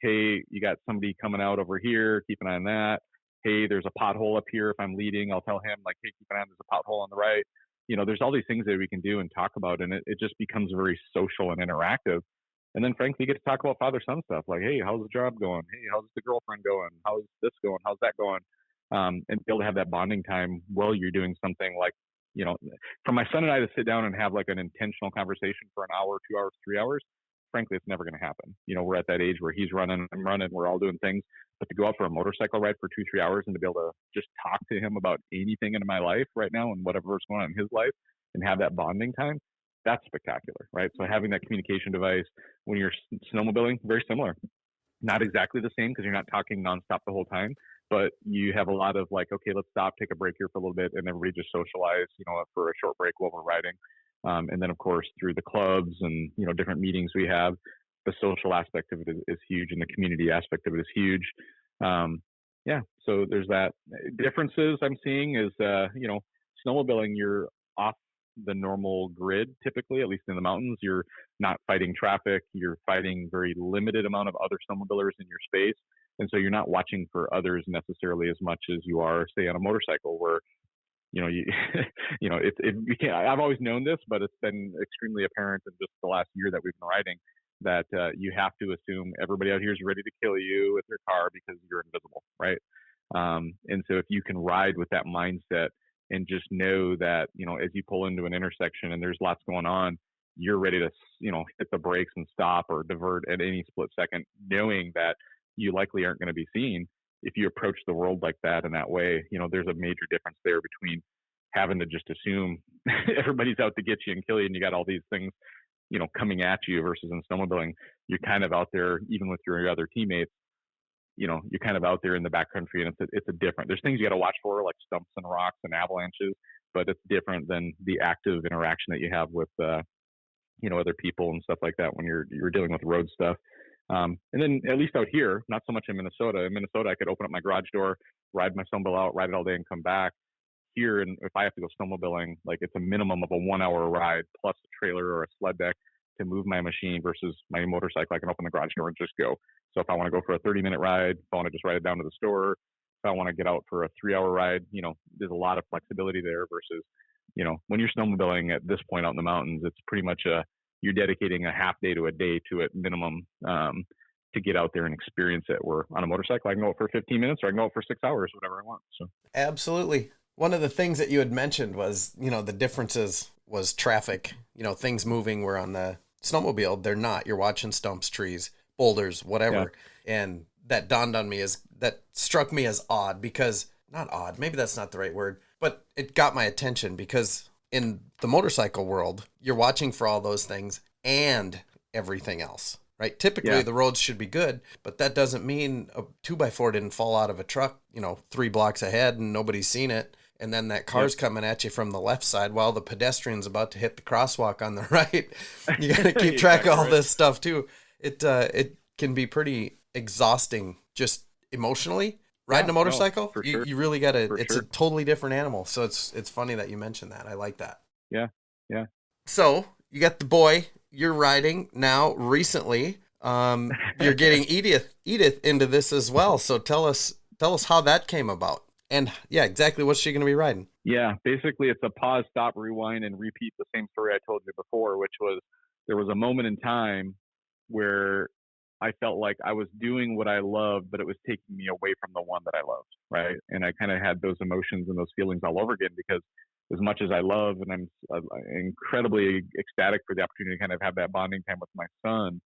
Hey, you got somebody coming out over here. Keep an eye on that. Hey, there's a pothole up here. If I'm leading, I'll tell him, like, hey, keep an eye on, there's a pothole on the right. There's all these things that we can do and talk about, and it just becomes very social and interactive. And then, frankly, you get to talk about father-son stuff, like, hey, how's the job going? Hey, how's the girlfriend going? How's this going? How's that going? And be able to have that bonding time while you're doing something like, for my son and I to sit down and have like an intentional conversation for an hour, 2 hours, 3 hours, frankly, it's never going to happen. We're at that age where he's running, I'm running, we're all doing things. But to go out for a motorcycle ride for 2-3 hours and to be able to just talk to him about anything in my life right now and whatever's going on in his life and have that bonding time, that's spectacular, right? So having that communication device when you're snowmobiling, very similar. Not exactly the same because you're not talking nonstop the whole time, but you have a lot of like, okay, let's stop, take a break here for a little bit, and everybody just socialize, for a short break while we're riding. And then, of course, through the clubs and, different meetings we have, the social aspect of it is huge, and the community aspect of it is huge. So there's that. Differences I'm seeing is, snowmobiling, you're off the normal grid typically, at least in the mountains. You're not fighting traffic. You're fighting very limited amount of other snowmobilers in your space. And so you're not watching for others necessarily as much as you are, say, on a motorcycle where, you can't. I've always known this, but it's been extremely apparent in just the last year that we've been riding that you have to assume everybody out here is ready to kill you with their car because you're invisible, right? And so if you can ride with that mindset and just know that, as you pull into an intersection and there's lots going on, you're ready to, hit the brakes and stop or divert at any split second, knowing that you likely aren't going to be seen. If you approach the world like that in that way, there's a major difference there between having to just assume everybody's out to get you and kill you and you got all these things, coming at you versus in snowmobiling, you're kind of out there, even with your other teammates, you're kind of out there in the backcountry, and it's a different, there's things you got to watch for, like stumps and rocks and avalanches, but it's different than the active interaction that you have with, other people and stuff like that when you're dealing with road stuff. And then at least out here, not so much in Minnesota. In Minnesota, I could open up my garage door, ride my snowmobile out, ride it all day and come back. Here, and if I have to go snowmobiling, like it's a minimum of a 1 hour ride plus a trailer or a sled deck to move my machine versus my motorcycle. I can open the garage door and just go. So if I want to go for a 30-minute ride, if I want to just ride it down to the store, if I want to get out for a 3-hour ride, there's a lot of flexibility there versus, when you're snowmobiling at this point out in the mountains, it's pretty much you're dedicating a half day to a day to it minimum to get out there and experience it. Where on a motorcycle, I can go out for 15 minutes or I can go out for 6 hours, whatever I want. So absolutely. One of the things that you had mentioned was, the differences was traffic, things moving where on the snowmobile, they're not. You're watching stumps, trees, boulders, whatever. Yeah. And that dawned on me that struck me as odd because, not odd, maybe that's not the right word, but it got my attention because in the motorcycle world, you're watching for all those things and everything else, right? Typically the roads should be good, but that doesn't mean a 2x4 didn't fall out of a truck, 3 blocks ahead and nobody's seen it. And then that car's coming at you from the left side while the pedestrian's about to hit the crosswalk on the right. You got to keep track of all this stuff too. It can be pretty exhausting just emotionally. Riding a motorcycle, you really got to, it's a totally different animal. So it's funny that you mentioned that. I like that. Yeah. So you got the boy you're riding now recently. You're getting Edith into this as well. So tell us how that came about. And yeah, exactly. What's she going to be riding? Yeah, basically it's a pause, stop, rewind, and repeat the same story I told you before, which was there was a moment in time where I felt like I was doing what I loved, but it was taking me away from the one that I loved, right? And I kind of had those emotions and those feelings all over again because as much as I love and I'm incredibly ecstatic for the opportunity to kind of have that bonding time with my son,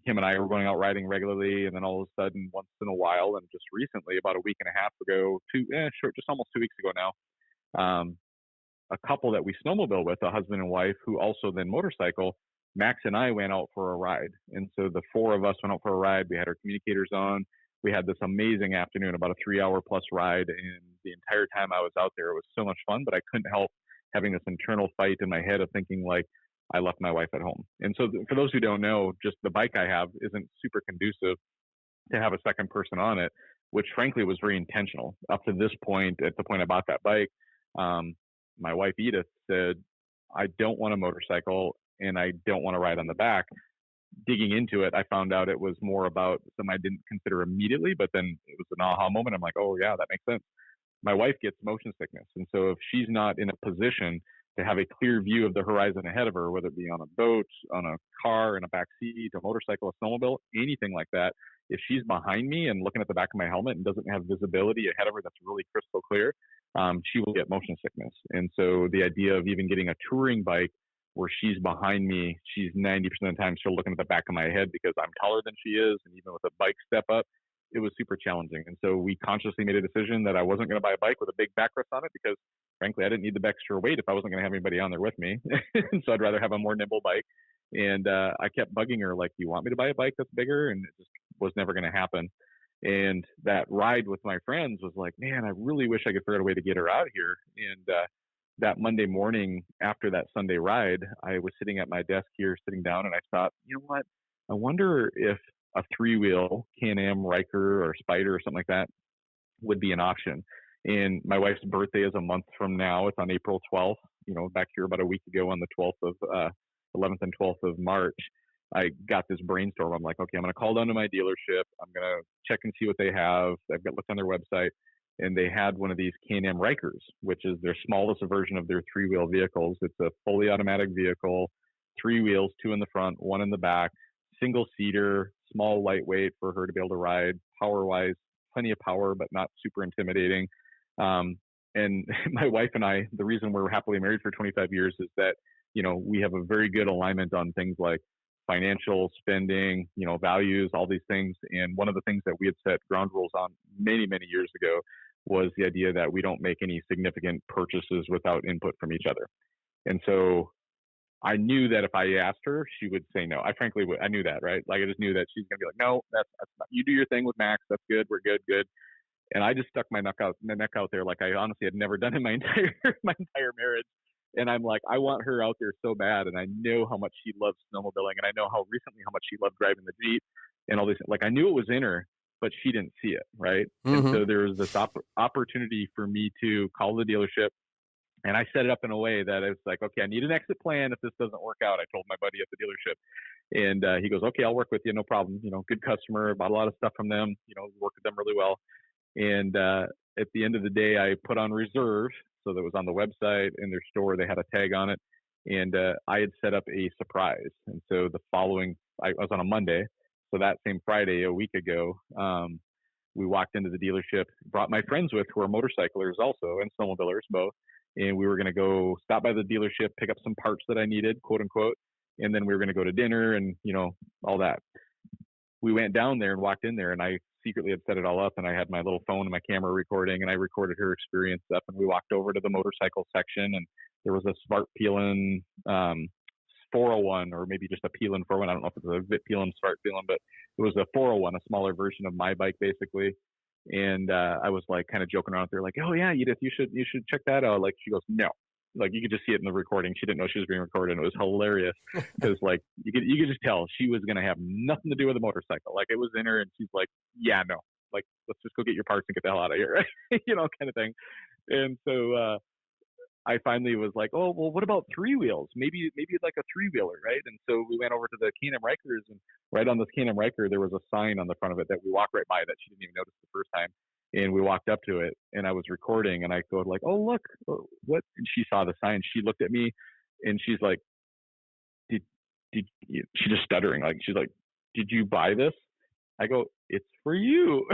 him and I were going out riding regularly, and then all of a sudden, once in a while, and just recently, about a week and a half ago, just almost 2 weeks ago now, a couple that we snowmobile with, a husband and wife, who also then motorcycle, Max and I went out for a ride. And so the four of us went out for a ride. We had our communicators on. We had this amazing afternoon, about a 3-hour plus ride. And the entire time I was out there, it was so much fun, but I couldn't help having this internal fight in my head of thinking like, I left my wife at home. And so for those who don't know, just the bike I have isn't super conducive to have a second person on it, which frankly was very intentional. Up to this point, at the point I bought that bike, my wife Edith said, I don't want a motorcycle and I don't want to ride on the back. Digging into it, I found out it was more about something I didn't consider immediately, but then it was an aha moment. I'm like, oh yeah, that makes sense. My wife gets motion sickness. And so if she's not in a position to have a clear view of the horizon ahead of her, whether it be on a boat, on a car, in a back seat, a motorcycle, a snowmobile, anything like that, if she's behind me and looking at the back of my helmet and doesn't have visibility ahead of her that's really crystal clear, she will get motion sickness. And so the idea of even getting a touring bike where she's behind me, she's 90% of the time still looking at the back of my head because I'm taller than she is. And even with a bike step up, it was super challenging. And so we consciously made a decision that I wasn't going to buy a bike with a big backrest on it because frankly, I didn't need the extra weight if I wasn't going to have anybody on there with me. So I'd rather have a more nimble bike. And I kept bugging her, like, you want me to buy a bike that's bigger? And it just was never going to happen. And that ride with my friends was like, man, I really wish I could figure out a way to get her out here. And that Monday morning after that Sunday ride, I was sitting at my desk here, sitting down, and I thought, you know what? I wonder if a 3-wheel Can-Am Riker or Spider or something like that would be an option. And my wife's birthday is a month from now. It's on April 12th, back here about a week ago on the 11th and 12th of March. I got this brainstorm. I'm like, okay, I'm going to call down to my dealership. I'm going to check and see what they have. I've got looked on their website, and they had one of these Can-Am Rikers, which is their smallest version of their 3-wheel vehicles. It's a fully automatic vehicle, 3 wheels, 2 in the front, 1 in the back, single seater, small, lightweight for her to be able to ride. Power-wise, plenty of power, but not super intimidating. And my wife and I, the reason we're happily married for 25 years is that, we have a very good alignment on things like financial spending, values, all these things. And one of the things that we had set ground rules on many, many years ago was the idea that we don't make any significant purchases without input from each other. And so I knew that if I asked her, she would say no. I knew that, right? Like I just knew that she's going to be like, no, that's not, you do your thing with Max. That's good. We're good. And I just stuck my neck out there like I honestly had never done in my entire marriage. And I'm like, I want her out there so bad. And I know how much she loves snowmobiling. And I know how much she loved driving the Jeep and all this. Like I knew it was in her, but she didn't see it. Right. Mm-hmm. And so there was this opportunity for me to call the dealership. And I set it up in a way that it's like, okay, I need an exit plan if this doesn't work out. I told my buddy at the dealership. And he goes, okay, I'll work with you. No problem. Good customer, bought a lot of stuff from them, worked with them really well. And at the end of the day, I put on reserve. So that was on the website, in their store, they had a tag on it. And I had set up a surprise. And so I was on a Monday. So that same Friday, a week ago, we walked into the dealership, brought my friends with who are motorcyclers also and snowmobilers both. And we were going to go stop by the dealership, pick up some parts that I needed, quote unquote. And then we were going to go to dinner and, all that. We went down there and walked in there, and I secretly had set it all up, and I had my little phone and my camera recording, and I recorded her experience stuff. And we walked over to the motorcycle section, and there was a Smart Peelin 401, or maybe just a Peelin 401. I don't know if it's a Vit Peelin, Smart Peelin, but it was a 401, a smaller version of my bike, basically. And I was like kind of joking around there, like, oh yeah, Edith, you should check that out. Like she goes, no. Like you could just see it in the recording. She didn't know she was being recorded. And it was hilarious because like you could just tell she was going to have nothing to do with the motorcycle. Like it was in her, and she's like, yeah, no, like let's just go get your parts and get the hell out of here, kind of thing. And so I finally was like, oh well, what about 3 wheels? Maybe like a 3-wheeler, right? And so we went over to the Can-Am Rikers, and right on this Can-Am Riker there was a sign on the front of it that we walked right by that she didn't even notice the first time. And we walked up to it, and I was recording, and I go like, oh, look, what? And she saw the sign. She looked at me, and she's like, did she's just stuttering. Like, she's like, did you buy this? I go, it's for you.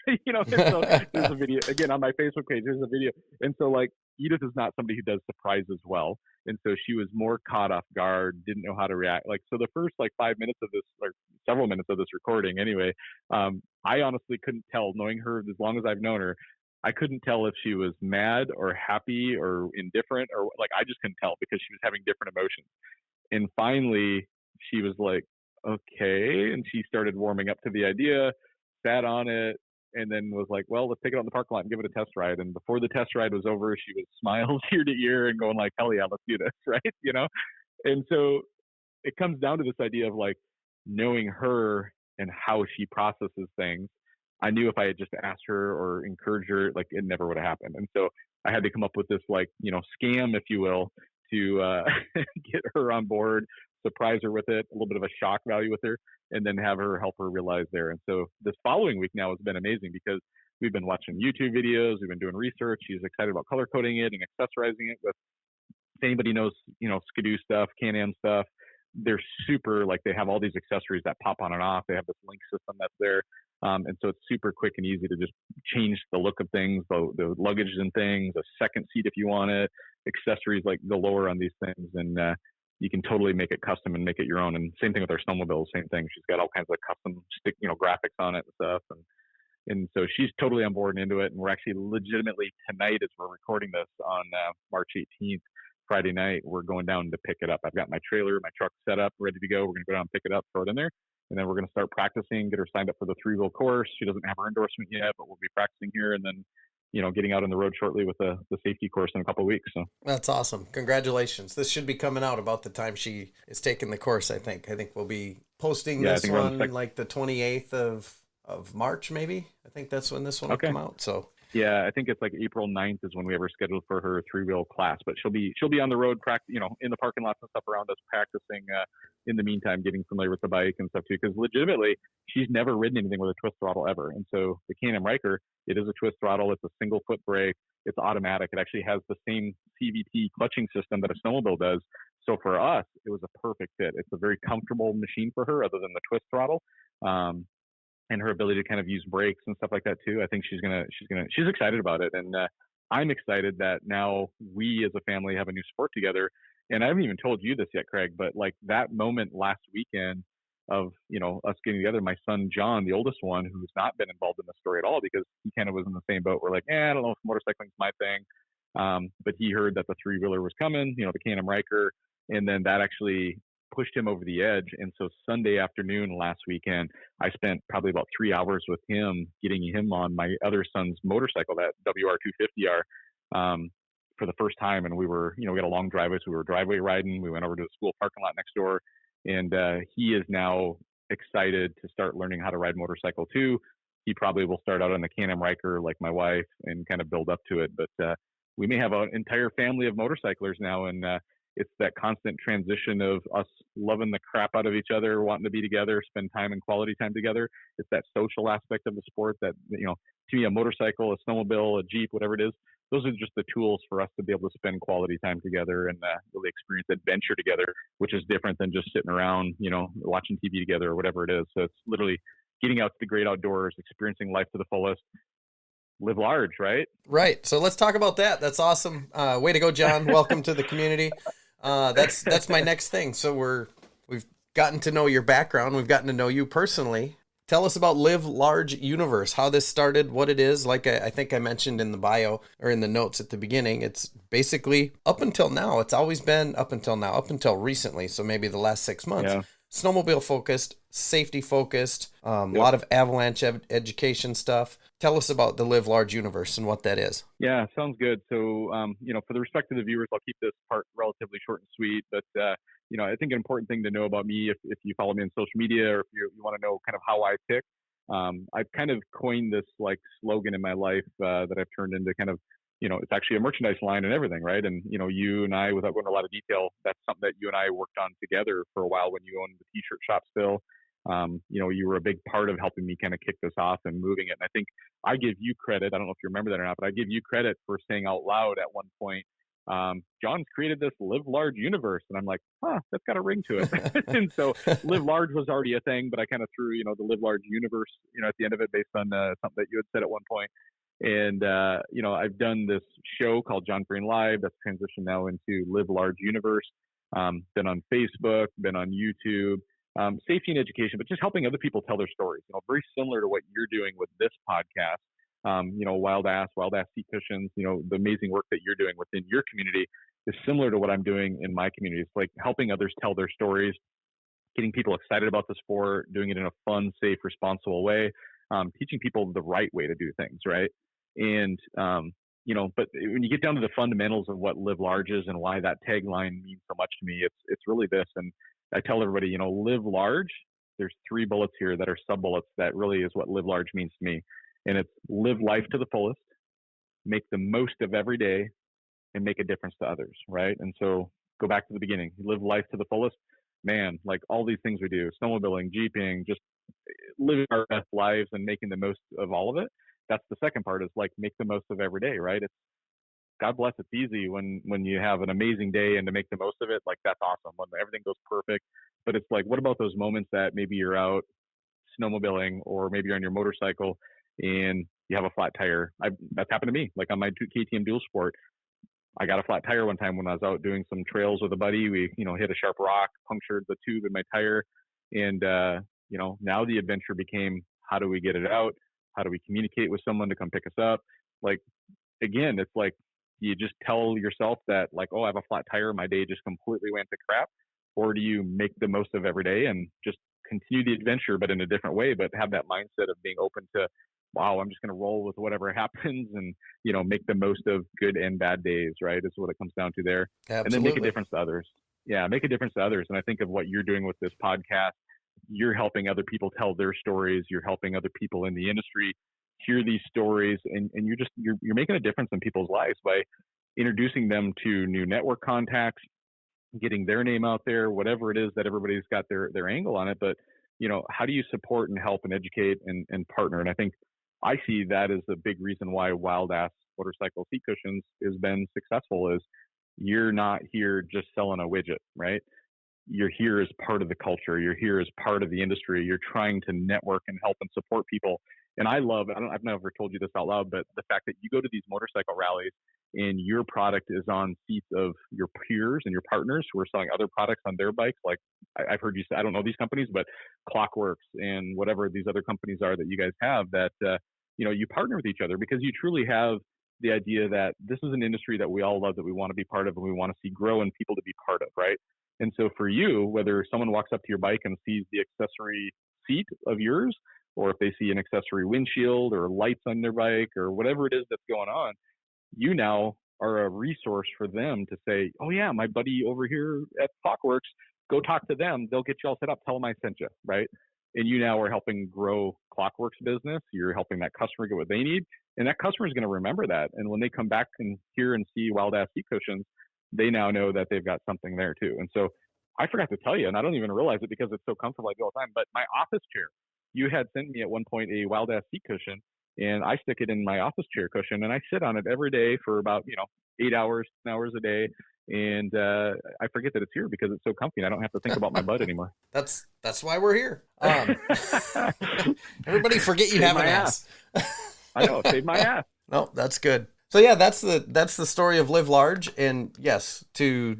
And so there's a video, again, on my Facebook page, there's a video. And so like, Edith is not somebody who does surprises well. And so she was more caught off guard, didn't know how to react. Like, so the first like 5 minutes of this, or several minutes of this recording anyway, I honestly couldn't tell, knowing her as long as I've known her, I couldn't tell if she was mad or happy or indifferent, or like, I just couldn't tell because she was having different emotions. And finally she was like, okay. And she started warming up to the idea, sat on it, and then was like, well, let's take it out in the parking lot and give it a test ride. And before the test ride was over, she was smiles ear to ear and going like, hell yeah, let's do this. Right. And so it comes down to this idea of like knowing her and how she processes things. I knew if I had just asked her or encouraged her, like it never would have happened. And so I had to come up with this like, scam, if you will, to get her on board, surprise her with it, a little bit of a shock value with her, and then have her help her realize there. And so this following week now has been amazing because we've been watching YouTube videos, we've been doing research. She's excited about color coding it and accessorizing it with, if anybody knows, Skidoo stuff, Can-Am stuff, they're super, like they have all these accessories that pop on and off. They have this link system that's there. And so it's super quick and easy to just change the look of things, the luggage and things, a second seat if you want it, accessories like galore on these things. And you can totally make it custom and make it your own. And same thing with our snowmobiles, same thing. She's got all kinds of custom graphics on it and stuff. And so she's totally on board and into it. And we're actually legitimately tonight, as we're recording this on March 18th, Friday night, we're going down to pick it up. I've got my trailer, my truck set up, ready to go. We're going to go down and pick it up, throw it in there. And then we're going to start practicing, get her signed up for the 3-wheel course. She doesn't have her endorsement yet, but we'll be practicing here and then, getting out on the road shortly with the safety course in a couple of weeks. So that's awesome. Congratulations. This should be coming out about the time she is taking the course, I think. I think we'll be posting this one like the 28th of March, maybe. I think that's when this one will come out. So yeah, I think it's like April 9th is when we have her scheduled for her 3-wheel class, but she'll be on the road, in the parking lots and stuff around us practicing, in the meantime, getting familiar with the bike and stuff too, because legitimately she's never ridden anything with a twist throttle ever. And so the Can-Am Riker, it is a twist throttle. It's a single foot brake. It's automatic. It actually has the same CVT clutching system that a snowmobile does. So for us, it was a perfect fit. It's a very comfortable machine for her other than the twist throttle. And her ability to kind of use brakes and stuff like that too. I think she's excited about it. And I'm excited that now we as a family have a new sport together. And I haven't even told you this yet, Craig, but like that moment last weekend of, us getting together, my son, Jon, the oldest one, who's not been involved in the story at all because he kind of was in the same boat. We're like, I don't know if motorcycling's my thing. But he heard that the 3-wheeler was coming, the Can-Am Riker. And then that actually pushed him over the edge. And so Sunday afternoon last weekend, I spent probably about 3 hours with him, getting him on my other son's motorcycle, that WR250R, for the first time. And we were, we had a long driveway, so we were driveway riding. We went over to the school parking lot next door, and he is now excited to start learning how to ride motorcycle too. He probably will start out on the Can-Am Riker like my wife and kind of build up to it. But we may have an entire family of motorcyclers now, and it's that constant transition of us loving the crap out of each other, wanting to be together, spend time and quality time together. It's that social aspect of the sport that, to me, a motorcycle, a snowmobile, a Jeep, whatever it is, those are just the tools for us to be able to spend quality time together and really experience adventure together, which is different than just sitting around, watching TV together or whatever it is. So it's literally getting out to the great outdoors, experiencing life to the fullest. Live large, right? Right. So let's talk about that. That's awesome. Way to go, Jon. Welcome to the community. That's my next thing. So we've gotten to know your background. We've gotten to know you personally. Tell us about LiveLARGE Universe, how this started, what it is. Like I think I mentioned in the bio or in the notes at the beginning, it's basically up until now. It's always been up until now, up until recently. So maybe the last 6 months. Yeah. Snowmobile focused, safety focused, a lot of avalanche education stuff. Tell us about the LiveLARGE Universe and what that is. Yeah, sounds good. So, for the respect of the viewers, I'll keep this part relatively short and sweet. But, I think an important thing to know about me, if you follow me on social media or if you want to know kind of how I pick, I've kind of coined this like slogan in my life that I've turned into kind of, it's actually a merchandise line and everything, right? And, you and I, without going into a lot of detail, that's something that you and I worked on together for a while when you owned the t-shirt shop still. You were a big part of helping me kind of kick this off and moving it. And I think I give you credit. I don't know if you remember that or not, but I give you credit for saying out loud at one point, Jon's created this LiveLARGE Universe. And I'm like, that's got a ring to it. And so LiveLARGE was already a thing, but I kind of threw, the LiveLARGE Universe, at the end of it based on something that you had said at one point. And, I've done this show called Jon Ferrian Live that's transitioned now into LiveLARGE Universe. Been on Facebook, been on YouTube, safety and education, but just helping other people tell their stories, very similar to what you're doing with this podcast. Wild Ass Seat Cushions, the amazing work that you're doing within your community is similar to what I'm doing in my community. It's like helping others tell their stories, getting people excited about the sport, doing it in a fun, safe, responsible way, teaching people the right way to do things, right? And, but when you get down to the fundamentals of what Live Large is and why that tagline means so much to me, it's really this. And I tell everybody, Live Large, there's 3 bullets here that are sub bullets that really is what Live Large means to me. And it's live life to the fullest, make the most of every day, and make a difference to others, right? And so go back to the beginning, live life to the fullest. Man, like all these things we do, snowmobiling, jeeping, just living our best lives and making the most of all of it. That's the second part, is like make the most of every day, right? It's God bless, it's easy when you have an amazing day, and to make the most of it, like that's awesome when everything goes perfect. But it's like, what about those moments that maybe you're out snowmobiling, or maybe you're on your motorcycle and you have a flat tire? That's happened to me. Like on my KTM dual sport, I got a flat tire one time when I was out doing some trails with a buddy. We, hit a sharp rock, punctured the tube in my tire. And, now the adventure became, how do we get it out? How do we communicate with someone to come pick us up? Like, again, it's like, you just tell yourself that, like, oh, I have a flat tire, my day just completely went to crap? Or do you make the most of every day and just continue the adventure, but in a different way, but have that mindset of being open to, wow, I'm just going to roll with whatever happens, and, make the most of good and bad days, right? Is what it comes down to there. Absolutely. And then make a difference to others. Yeah, make a difference to others. And I think of what you're doing with this podcast, you're helping other people tell their stories. You're helping other people in the industry hear these stories, and you're making a difference in people's lives by introducing them to new network contacts, getting their name out there, whatever it is that everybody's got their angle on it. But, how do you support and help and educate and partner? And I think I see that as a big reason why Wild Ass Motorcycle Seat Cushions has been successful, is you're not here just selling a widget, right? You're here as part of the culture. You're here as part of the industry. You're trying to network and help and support people. And I love, I've never told you this out loud, but the fact that you go to these motorcycle rallies and your product is on seats of your peers and your partners who are selling other products on their bikes. Like I've heard you say, I don't know these companies, but Clockworks and whatever these other companies are that you guys have, that, you partner with each other because you truly have the idea that this is an industry that we all love, that we want to be part of, and we want to see grow and people to be part of, right? And so for you, whether someone walks up to your bike and sees the accessory seat of yours, or if they see an accessory windshield or lights on their bike or whatever it is that's going on, you now are a resource for them to say, oh yeah, my buddy over here at Clockworks, go talk to them. They'll get you all set up. Tell them I sent you, right? And you now are helping grow Clockworks business. You're helping that customer get what they need. And that customer is going to remember that. And when they come back and hear and see Wild Ass Seat Cushions, they now know that they've got something there too. And so I forgot to tell you, and I don't even realize it because it's so comfortable I do all the time, but my office chair, you had sent me at one point a Wild Ass Seat Cushion, and I stick it in my office chair cushion, and I sit on it every day for about, 8 hours, 10 hours a day. And I forget that it's here because it's so comfy and I don't have to think about my butt anymore. That's why we're here. Everybody forget you have an ass. I know, save my ass. No, that's good. So yeah, that's the story of Live Large. And yes, to,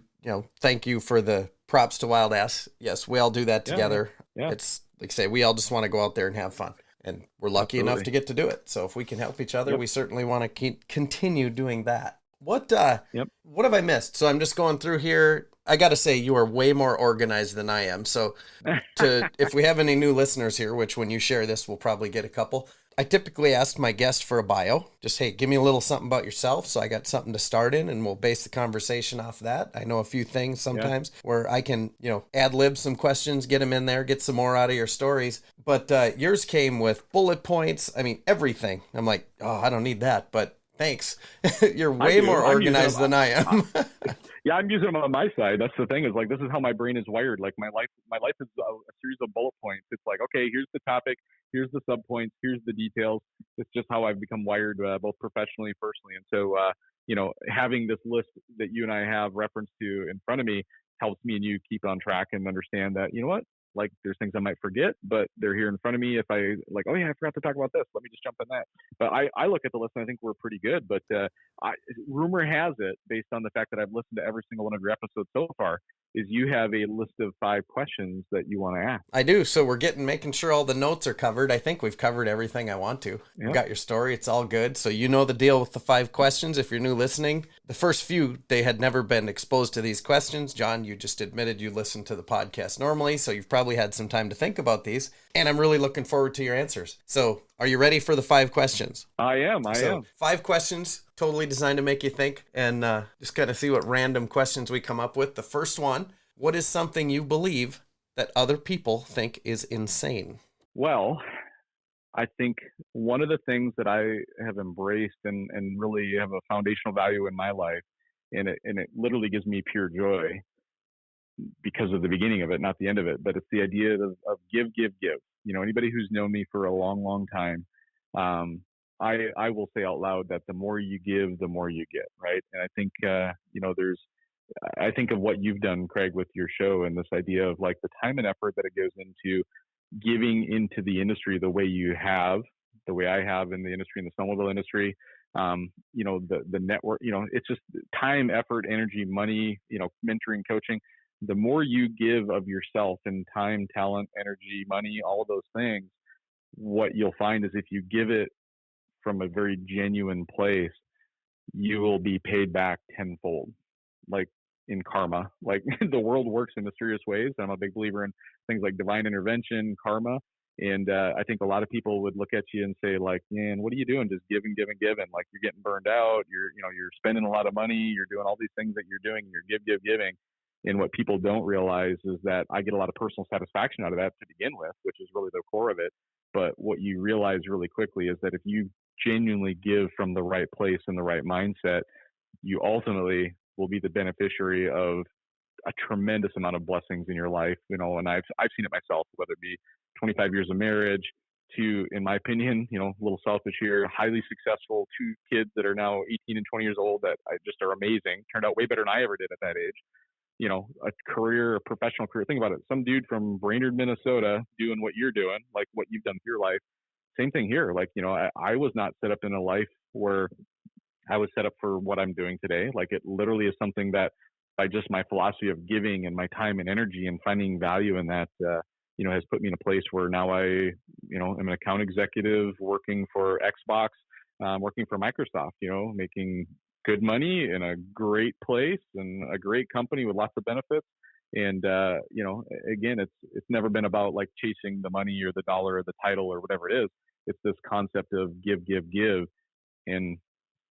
thank you for the props to Wild Ass. Yes, we all do that together. Yeah. It's like I say, we all just want to go out there and have fun. And we're lucky enough to get to do it. So if we can help each other, we certainly want to continue doing that. What have I missed? So I'm just going through here. I got to say, you are way more organized than I am. So if we have any new listeners here, which when you share this, we'll probably get a couple. I typically ask my guest for a bio. Just, hey, give me a little something about yourself. So I got something to start in, and we'll base the conversation off that. I know a few things sometimes where I can, ad lib some questions, get them in there, get some more out of your stories. But yours came with bullet points. I mean, everything. I'm like, oh, I don't need that, but thanks. You're way more organized than I am. Yeah, I'm using them on my side. That's the thing, is like, this is how my brain is wired. Like my life is a series of bullet points. It's like, okay, here's the topic, here's the subpoints, here's the details. It's just how I've become wired, both professionally and personally. And so, having this list that you and I have reference to in front of me helps me and you keep on track and understand that, you know what, like there's things I might forget, but they're here in front of me. If I like, oh yeah, I forgot to talk about this, let me just jump in that. But I look at the list and I think we're pretty good. But rumor has it, based on the fact that I've listened to every single one of your episodes so far, is you have a list of 5 questions that you want to ask. I do. So we're making sure all the notes are covered. I think we've covered everything I want to. Yep. I've got your story. It's all good. So you know the deal with the 5 questions. If you're new listening, the first few, they had never been exposed to these questions. Jon, you just admitted you listen to the podcast normally, so you've probably had some time to think about these. And I'm really looking forward to your answers. So are you ready for the 5 questions? I am. 5 questions, totally designed to make you think and just kind of see what random questions we come up with. The first one, what is something you believe that other people think is insane? Well, I think one of the things that I have embraced and really have a foundational value in my life, and it literally gives me pure joy because of the beginning of it, not the end of it, but it's the idea of give. You know, anybody who's known me for a long, long time, I will say out loud that the more you give, the more you get, right? And I think, I think of what you've done, Craig, with your show and this idea of like the time and effort that it goes into giving into the industry the way I have in the industry, in the snowmobile industry, the network, it's just time, effort, energy, money, mentoring, coaching. The more you give of yourself in time, talent, energy, money, all of those things, what you'll find is if you give it from a very genuine place, you will be paid back tenfold, like in karma. Like the world works in mysterious ways. I'm a big believer in things like divine intervention, karma. And I think a lot of people would look at you and say, like, man, what are you doing? Just giving. Like you're getting burned out. You're spending a lot of money. You're doing all these things that you're doing. And you're giving. And what people don't realize is that I get a lot of personal satisfaction out of that to begin with, which is really the core of it. But what you realize really quickly is that if you genuinely give from the right place and the right mindset, you ultimately will be the beneficiary of a tremendous amount of blessings in your life, and I've seen it myself, whether it be 25 years of marriage to, in my opinion, a little selfish here, highly successful 2 kids that are now 18 and 20 years old that just are amazing, turned out way better than I ever did at that age. A professional career. Think about it. Some dude from Brainerd, Minnesota doing what you're doing, like what you've done with your life. Same thing here. Like, I was not set up in a life where I was set up for what I'm doing today. Like it literally is something that by just my philosophy of giving and my time and energy and finding value in that, has put me in a place where now I, am an account executive working for Xbox, working for Microsoft, making good money in a great place and a great company with lots of benefits. And, again, it's never been about like chasing the money or the dollar or the title or whatever it is. It's this concept of give, and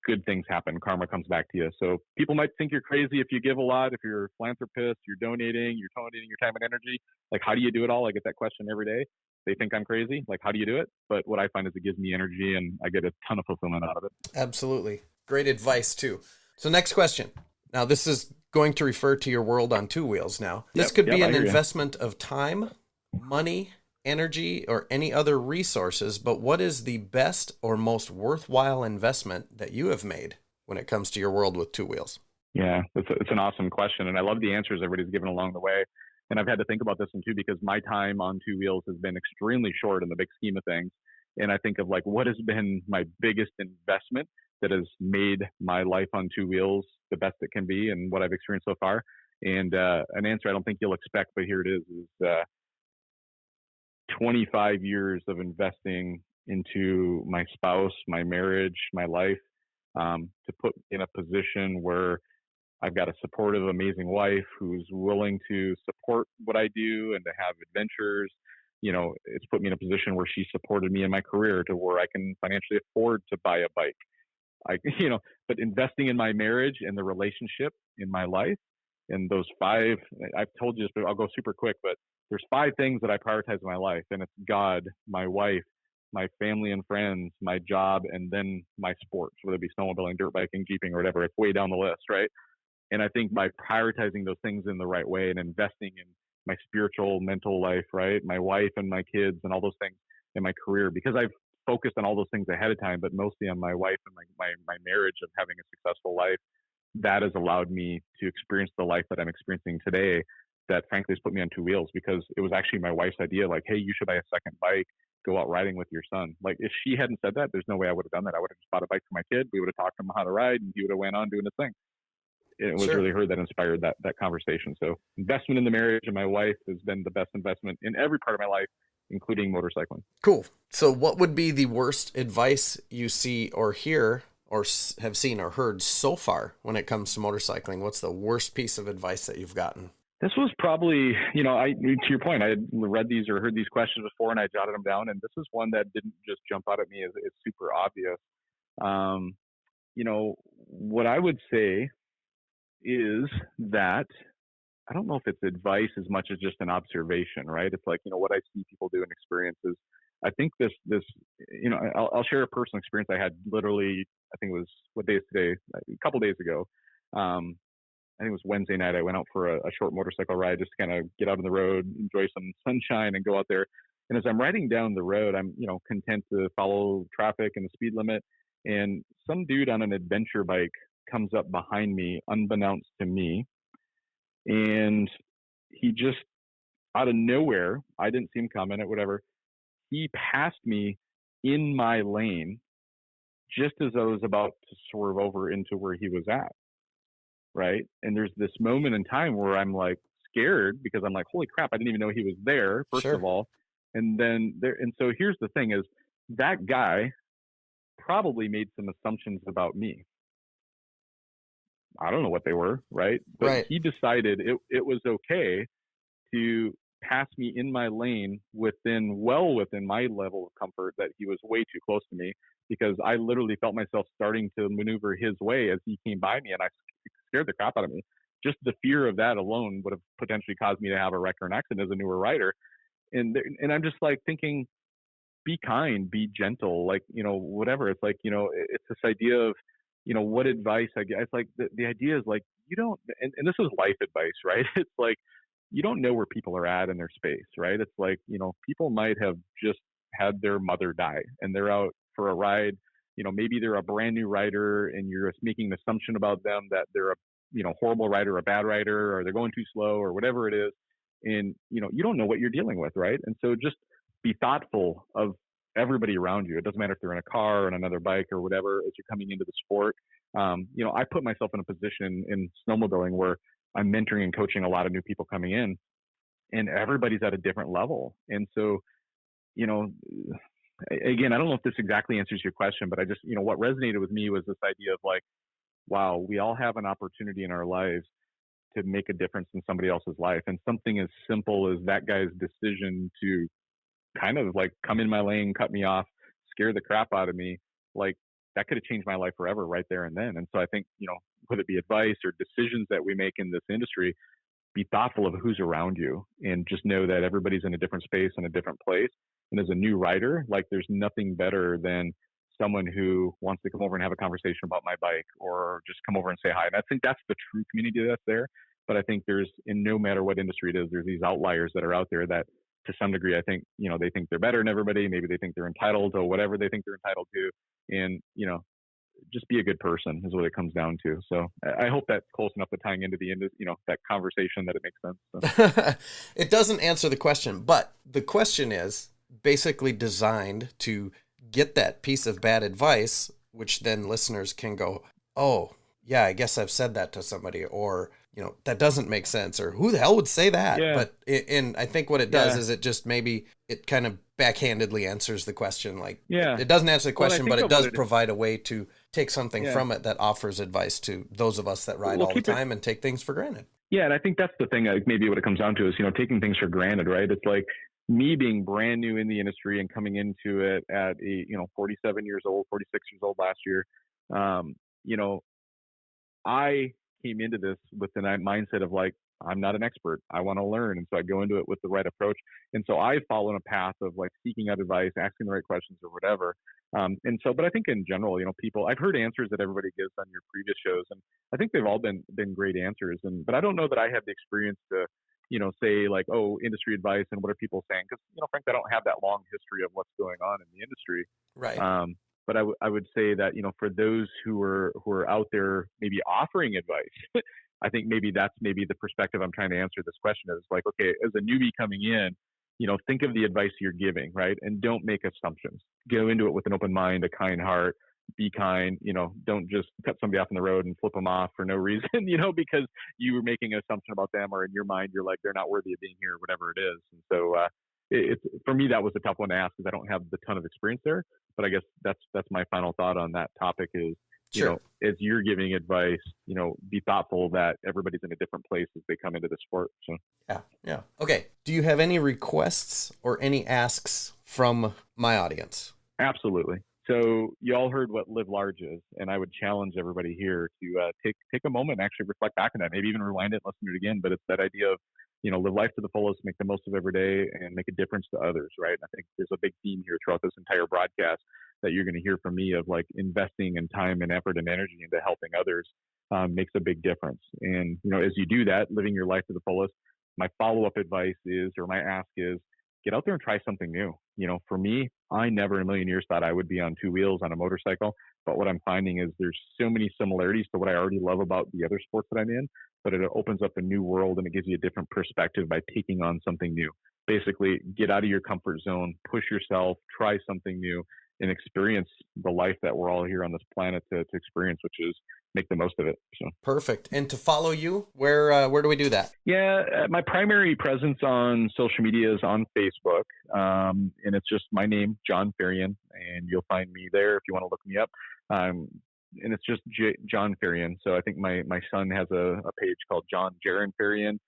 good things happen. Karma comes back to you. So people might think you're crazy if you give a lot, if you're a philanthropist, you're donating your time and energy. Like, how do you do it all? I get that question every day. They think I'm crazy. Like, how do you do it? But what I find is it gives me energy and I get a ton of fulfillment out of it. Absolutely. Great advice too. So next question. Now this is going to refer to your world on 2 wheels now. This could be an investment of time, money, energy, or any other resources, but what is the best or most worthwhile investment that you have made when it comes to your world with 2 wheels? Yeah, it's an awesome question. And I love the answers everybody's given along the way. And I've had to think about this one too, because my time on 2 wheels has been extremely short in the big scheme of things. And I think of like, what has been my biggest investment that has made my life on 2 wheels the best it can be and what I've experienced so far. And an answer I don't think you'll expect, but here it is 25 years of investing into my spouse, my marriage, my life, to put in a position where I've got a supportive, amazing wife who's willing to support what I do and to have adventures. It's put me in a position where she supported me in my career to where I can financially afford to buy a bike. But investing in my marriage and the relationship in my life and those 5, I've told you this, but I'll go super quick, but there's 5 things that I prioritize in my life, and it's God, my wife, my family and friends, my job, and then my sports, whether it be snowmobiling, dirt biking, jeeping, or whatever. It's way down the list, right? And I think by prioritizing those things in the right way and investing in my spiritual, mental life, right? My wife and my kids and all those things in my career, because I've focused on all those things ahead of time, but mostly on my wife and my marriage of having a successful life, that has allowed me to experience the life that I'm experiencing today that frankly has put me on 2 wheels, because it was actually my wife's idea, like, hey, you should buy a second bike, go out riding with your son. Like if she hadn't said that, there's no way I would have done that. I would have just bought a bike for my kid. We would have talked him how to ride and he would have went on doing his thing. it was really her that inspired that conversation. So investment in the marriage and my wife has been the best investment in every part of my life, including motorcycling. Cool. So what would be the worst advice you see or hear or have seen or heard so far when it comes to motorcycling? What's the worst piece of advice that you've gotten? This was probably, to your point, I had read these or heard these questions before and I jotted them down. And this is one that didn't just jump out at me as it's super obvious. What I would say is that I don't know if it's advice as much as just an observation, right? It's like, what I see people do and experiences. I think this, I'll share a personal experience I had literally, I think it was, what day is today? A couple days ago. I think it was Wednesday night. I went out for a short motorcycle ride, just to kind of get out on the road, enjoy some sunshine and go out there. And as I'm riding down the road, I'm, content to follow traffic and the speed limit. And some dude on an adventure bike comes up behind me, unbeknownst to me. And he just, out of nowhere, I didn't see him coming or whatever. He passed me in my lane just as I was about to swerve over into where he was at. Right. And there's this moment in time where I'm like scared because I'm like, holy crap, I didn't even know he was there, first of all. And then so here's the thing is that guy probably made some assumptions about me. I don't know what they were, right? But he decided it was okay to pass me in my lane well within my level of comfort, that he was way too close to me, because I literally felt myself starting to maneuver his way as he came by me, and I scared the crap out of me. Just the fear of that alone would have potentially caused me to have a wreck or an accident as a newer rider. And I'm just like thinking, be kind, be gentle, like, whatever. It's like, it's this idea of, what advice I get. It's like the idea is like, you don't, and this is life advice, right? It's like, you don't know where people are at in their space, right? It's like, people might have just had their mother die and they're out for a ride. Maybe they're a brand new rider and you're just making an assumption about them that they're a, horrible rider, a bad rider, or they're going too slow or whatever it is. And, you don't know what you're dealing with, right? And so just be thoughtful of everybody around you. It doesn't matter if they're in a car or on another bike or whatever, as you're coming into the sport. I put myself in a position in snowmobiling where I'm mentoring and coaching a lot of new people coming in, and everybody's at a different level. And so, again, I don't know if this exactly answers your question, but I just, what resonated with me was this idea of like, wow, we all have an opportunity in our lives to make a difference in somebody else's life. And something as simple as that guy's decision to kind of like come in my lane, cut me off, scare the crap out of me, like that could have changed my life forever right there and then. And so I think, whether it be advice or decisions that we make in this industry, be thoughtful of who's around you and just know that everybody's in a different space and a different place. And as a new rider, like there's nothing better than someone who wants to come over and have a conversation about my bike or just come over and say hi. And I think that's the true community that's there. But I think in no matter what industry it is, there's these outliers that are out there that to some degree, I think, they think they're better than everybody. Maybe they think they're entitled to whatever they think they're entitled to. And, just be a good person is what it comes down to. So I hope that's close enough to tying into that conversation that it makes sense. So. It doesn't answer the question, but the question is basically designed to get that piece of bad advice, which then listeners can go, oh, yeah, I guess I've said that to somebody, or, that doesn't make sense, or who the hell would say that? Yeah. But and I think what it does is it just maybe it kind of backhandedly answers the question. Like, it doesn't answer the question, but it does provide a way to take something from it that offers advice to those of us that ride all the time and take things for granted. Yeah. And I think that's the thing, maybe what it comes down to is, taking things for granted, right? It's like me being brand new in the industry and coming into it at 47 years old, 46 years old last year. I came into this with the mindset of like, I'm not an expert. I want to learn. And so I go into it with the right approach. And so I follow in a path of like seeking out advice, asking the right questions or whatever. But I think in general, people, I've heard answers that everybody gives on your previous shows, and I think they've all been great answers. But I don't know that I have the experience to, say like, oh, industry advice and what are people saying? Because, frankly, I don't have that long history of what's going on in the industry. Right. But I would say that, for those who are out there maybe offering advice, I think maybe that's the perspective I'm trying to answer this question is like, okay, as a newbie coming in, think of the advice you're giving, right? And don't make assumptions. Go into it with an open mind, a kind heart, be kind, don't just cut somebody off on the road and flip them off for no reason, because you were making an assumption about them, or in your mind, you're like, they're not worthy of being here, or whatever it is. And so, it's for me, that was a tough one to ask because I don't have the ton of experience there, but I guess that's my final thought on that topic is, Sure. as you're giving advice, be thoughtful that everybody's in a different place as they come into the sport. So Yeah. Okay. Do you have any requests or any asks from my audience? absolutely. So you all heard what Live Large is, and I would challenge everybody here to take a moment and actually reflect back on that. Maybe even rewind it and listen to it again. But it's that idea of live life to the fullest, make the most of every day, and make a difference to others. Right? I think there's a big theme here throughout this entire broadcast that you're going to hear from me of like investing in time and effort and energy into helping others makes a big difference. And as you do that, living your life to the fullest, my follow-up advice is, or my ask is, get out there and try something new. For me, I never in a million years thought I would be on two wheels on a motorcycle. But what I'm finding is there's so many similarities to what I already love about the other sports that I'm in, but it opens up a new world and it gives you a different perspective by taking on something new. Basically, get out of your comfort zone, push yourself, try something new, and experience the life that we're all here on this planet to experience, which is make the most of it. So Perfect. And to follow you, where do we do that? Yeah, my primary presence on social media is on Facebook, and it's just my name, Jon Ferrian, and you'll find me there if you want to look me up. And it's just Jon Ferrian. So I think my son has a page called Jon Ferrian.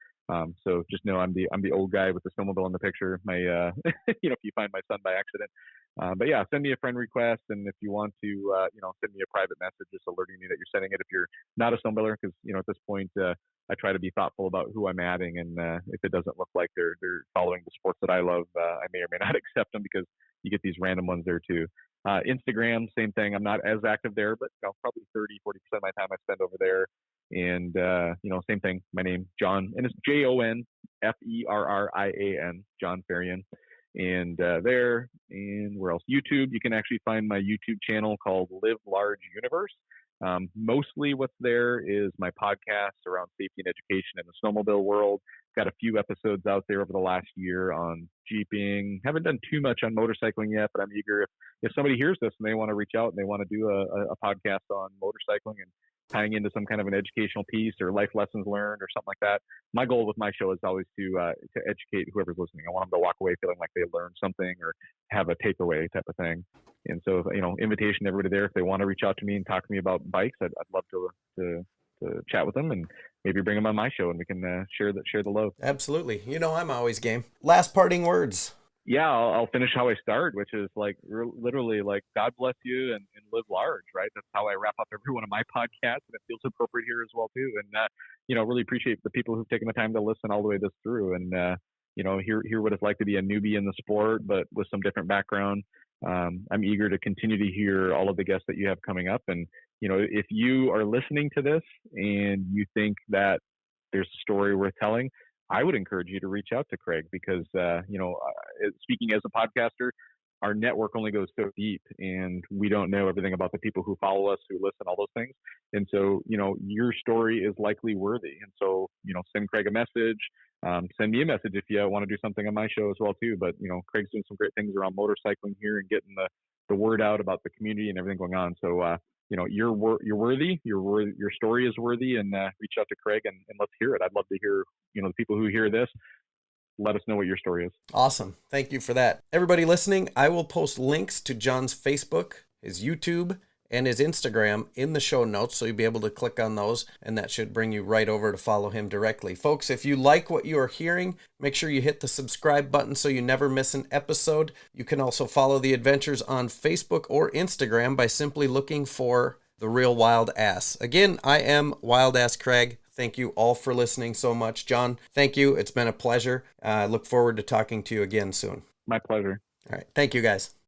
So just know I'm the old guy with the snowmobile in the picture. If you find my son by accident. But yeah, send me a friend request, and if you want to, send me a private message just alerting me that you're sending it. If you're not a snowmobiler, because at this point, I try to be thoughtful about who I'm adding, and if it doesn't look like they're following the sports that I love, I may or may not accept them because you get these random ones there too. Instagram, same thing. I'm not as active there, but probably 30-40% of my time I spend over there. And same thing. My name, Jon, and it's JonFerrian, Jon Ferrian. And there, and where else? YouTube. You can actually find my YouTube channel called LiveLARGE Universe. Mostly what's there is my podcast around safety and education in the snowmobile world. Got a few episodes out there over the last year on jeeping. Haven't done too much on motorcycling yet, but I'm eager if somebody hears this and they want to reach out and they want to do a podcast on motorcycling and tying into some kind of an educational piece or life lessons learned or something like that. My goal with my show is always to educate whoever's listening. I want them to walk away feeling like they learned something or have a takeaway type of thing. And so, invitation to everybody there. If they want to reach out to me and talk to me about bikes, I'd love to chat with them and maybe bring them on my show and we can share the load. Absolutely. I'm always game. Last parting words. Yeah, I'll finish how I start, which is like literally like God bless you and live large, right? That's how I wrap up every one of my podcasts, and it feels appropriate here as well too. And really appreciate the people who've taken the time to listen all the way this through, and hear what it's like to be a newbie in the sport, but with some different background. I'm eager to continue to hear all of the guests that you have coming up, and if you are listening to this and you think that there's a story worth telling, I would encourage you to reach out to Craig because, speaking as a podcaster, our network only goes so deep and we don't know everything about the people who follow us, who listen, all those things. And so, your story is likely worthy. And so, send Craig a message, send me a message if you want to do something on my show as well too. But, Craig's doing some great things around motorcycling here and getting the word out about the community and everything going on. So, you're worthy, your story is worthy, and reach out to Craig and let's hear it. I'd love to hear, the people who hear this, let us know what your story is. Awesome. Thank you for that. Everybody listening, I will post links to Jon's Facebook, his YouTube, and his Instagram in the show notes, so you'll be able to click on those, and that should bring you right over to follow him directly. Folks, if you like what you are hearing, make sure you hit the subscribe button so you never miss an episode. You can also follow the adventures on Facebook or Instagram by simply looking for The Real Wild Ass. Again, I am Wild Ass Craig. Thank you all for listening so much. Jon, thank you. It's been a pleasure. I look forward to talking to you again soon. My pleasure. All right. Thank you, guys.